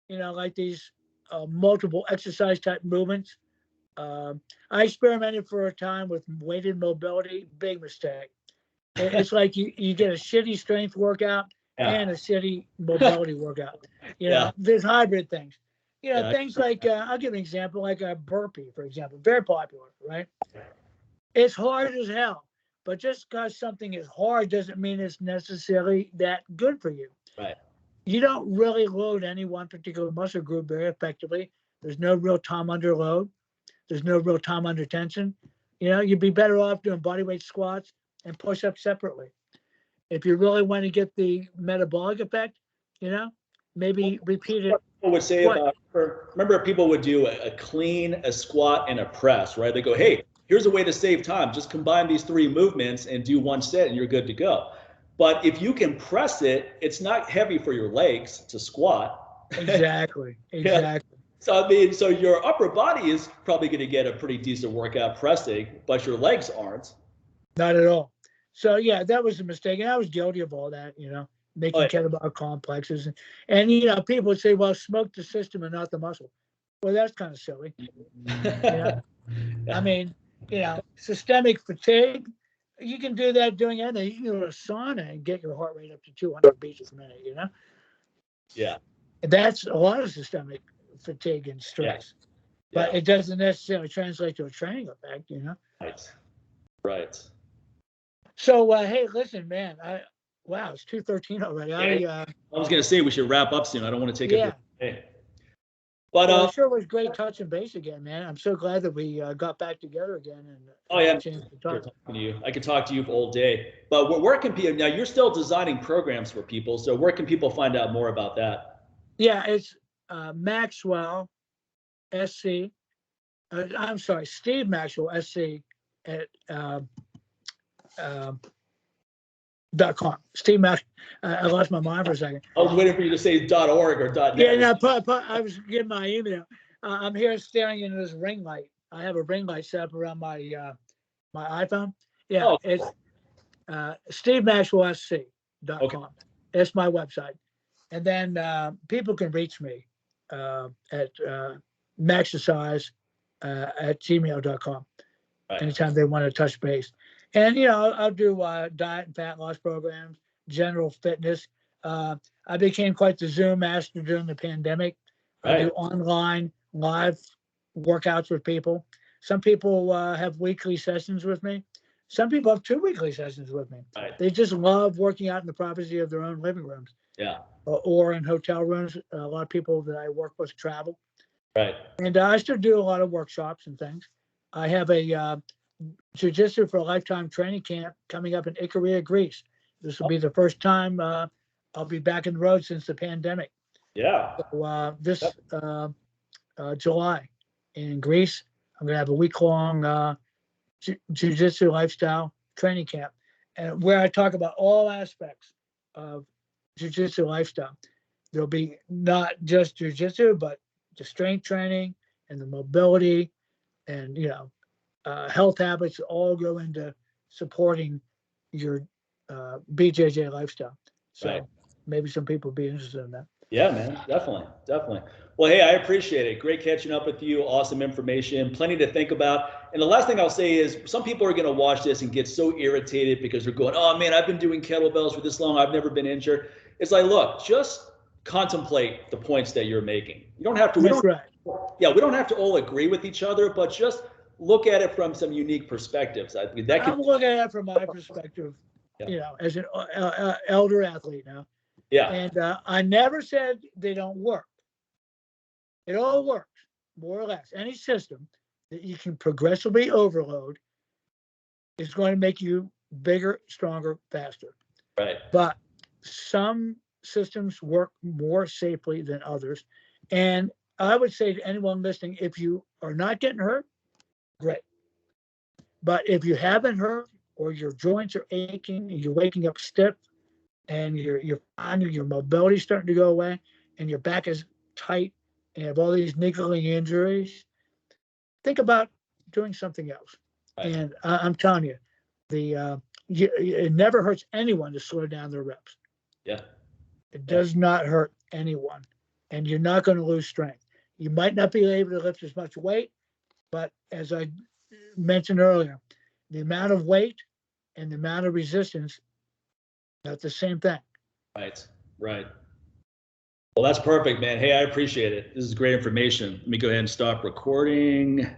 like these multiple exercise type movements. I experimented for a time with weighted mobility. Big mistake. It's like you get a shitty strength workout and a shitty mobility workout. There's hybrid things. Things like, I'll give an example, like a burpee, for example, very popular, right? It's hard as hell, but just because something is hard doesn't mean it's necessarily that good for you. Right. You don't really load any one particular muscle group very effectively. There's no real time under load. There's no real time under tension. You'd be better off doing bodyweight squats and push-ups separately. If you really want to get the metabolic effect, maybe repeat it. People would say remember people would do a clean, a squat, and a press, right? They go, hey, here's a way to save time. Just combine these 3 movements and do 1 set and you're good to go. But if you can press it, it's not heavy for your legs to squat. Exactly. Yeah. So, I mean, so your upper body is probably going to get a pretty decent workout pressing, but your legs aren't. Not at all. So, yeah, that was a mistake. And I was guilty of all that, making kettlebell complexes. And, people would say, well, smoke the system and not the muscle. Well, that's kind of silly. I mean, systemic fatigue, you can do that doing anything. You can go to a sauna and get your heart rate up to 200 beats per minute, Yeah. That's a lot of systemic fatigue and stress. Yeah. But it doesn't necessarily translate to a training effect, Right. So, hey, listen, man, wow, it's 2:13 already. I was going to say we should wrap up soon. I don't want to take it. But it sure was great touching base again, man. I'm so glad that we got back together again. And a chance to talk to you. I could talk to you all day. But where can people, now you're still designing programs for people, so where can people find out more about that? Yeah, it's Maxwell SC. I'm sorry, Steve Maxwell SC at .com. Steve Max. I lost my mind for a second. I was waiting for you to say .org or .net. Yeah, no, I was getting my email. I'm here staring into this ring light. I have a ring light set up around my my iPhone. Yeah, it's SteveMaxwellSC.com. Okay. That's my website. And then people can reach me at maxercise at gmail.com anytime they want to touch base. And, I'll do diet and fat loss programs, general fitness. I became quite the Zoom master during the pandemic. I do online live workouts with people. Some people have weekly sessions with me. Some people have 2 weekly sessions with me. They just love working out in the privacy of their own living rooms. Yeah. Or in hotel rooms. A lot of people that I work with travel. Right. And I still do a lot of workshops and things. I have a Jiu-Jitsu for a Lifetime training camp coming up in Ikaria, Greece. This will be the first time I'll be back in the road since the pandemic. Yeah. So this July in Greece, I'm going to have a week-long Jiu-Jitsu lifestyle training camp, and where I talk about all aspects of Jiu-Jitsu lifestyle. There'll be not just Jiu-Jitsu, but the strength training and the mobility and, health habits all go into supporting your BJJ lifestyle. So maybe some people will be interested in that. Yeah, man, definitely. Well, hey, I appreciate it. Great catching up with you. Awesome information, plenty to think about. And the last thing I'll say is some people are going to watch this and get so irritated because they're going, oh man, I've been doing kettlebells for this long. I've never been injured. It's like, look, just contemplate the points that you're making. You don't have to. We don't have to all agree with each other, but just look at it from some unique perspectives. I'm looking at it from my perspective, as an elder athlete now. Yeah. And I never said they don't work. It all works, more or less. Any system that you can progressively overload is going to make you bigger, stronger, faster. Right. But some systems work more safely than others. And I would say to anyone listening, if you are not getting hurt, great. But if you haven't hurt or your joints are aching, you're waking up stiff, and your mobility starting to go away, and your back is tight, and you have all these niggling injuries, think about doing something else. Right. And I'm telling you, it never hurts anyone to slow down their reps. Yeah. It does not hurt anyone, and you're not going to lose strength. You might not be able to lift as much weight, but as I mentioned earlier, the amount of weight and the amount of resistance, not the same thing. Right. Well, that's perfect, man. Hey, I appreciate it. This is great information. Let me go ahead and stop recording.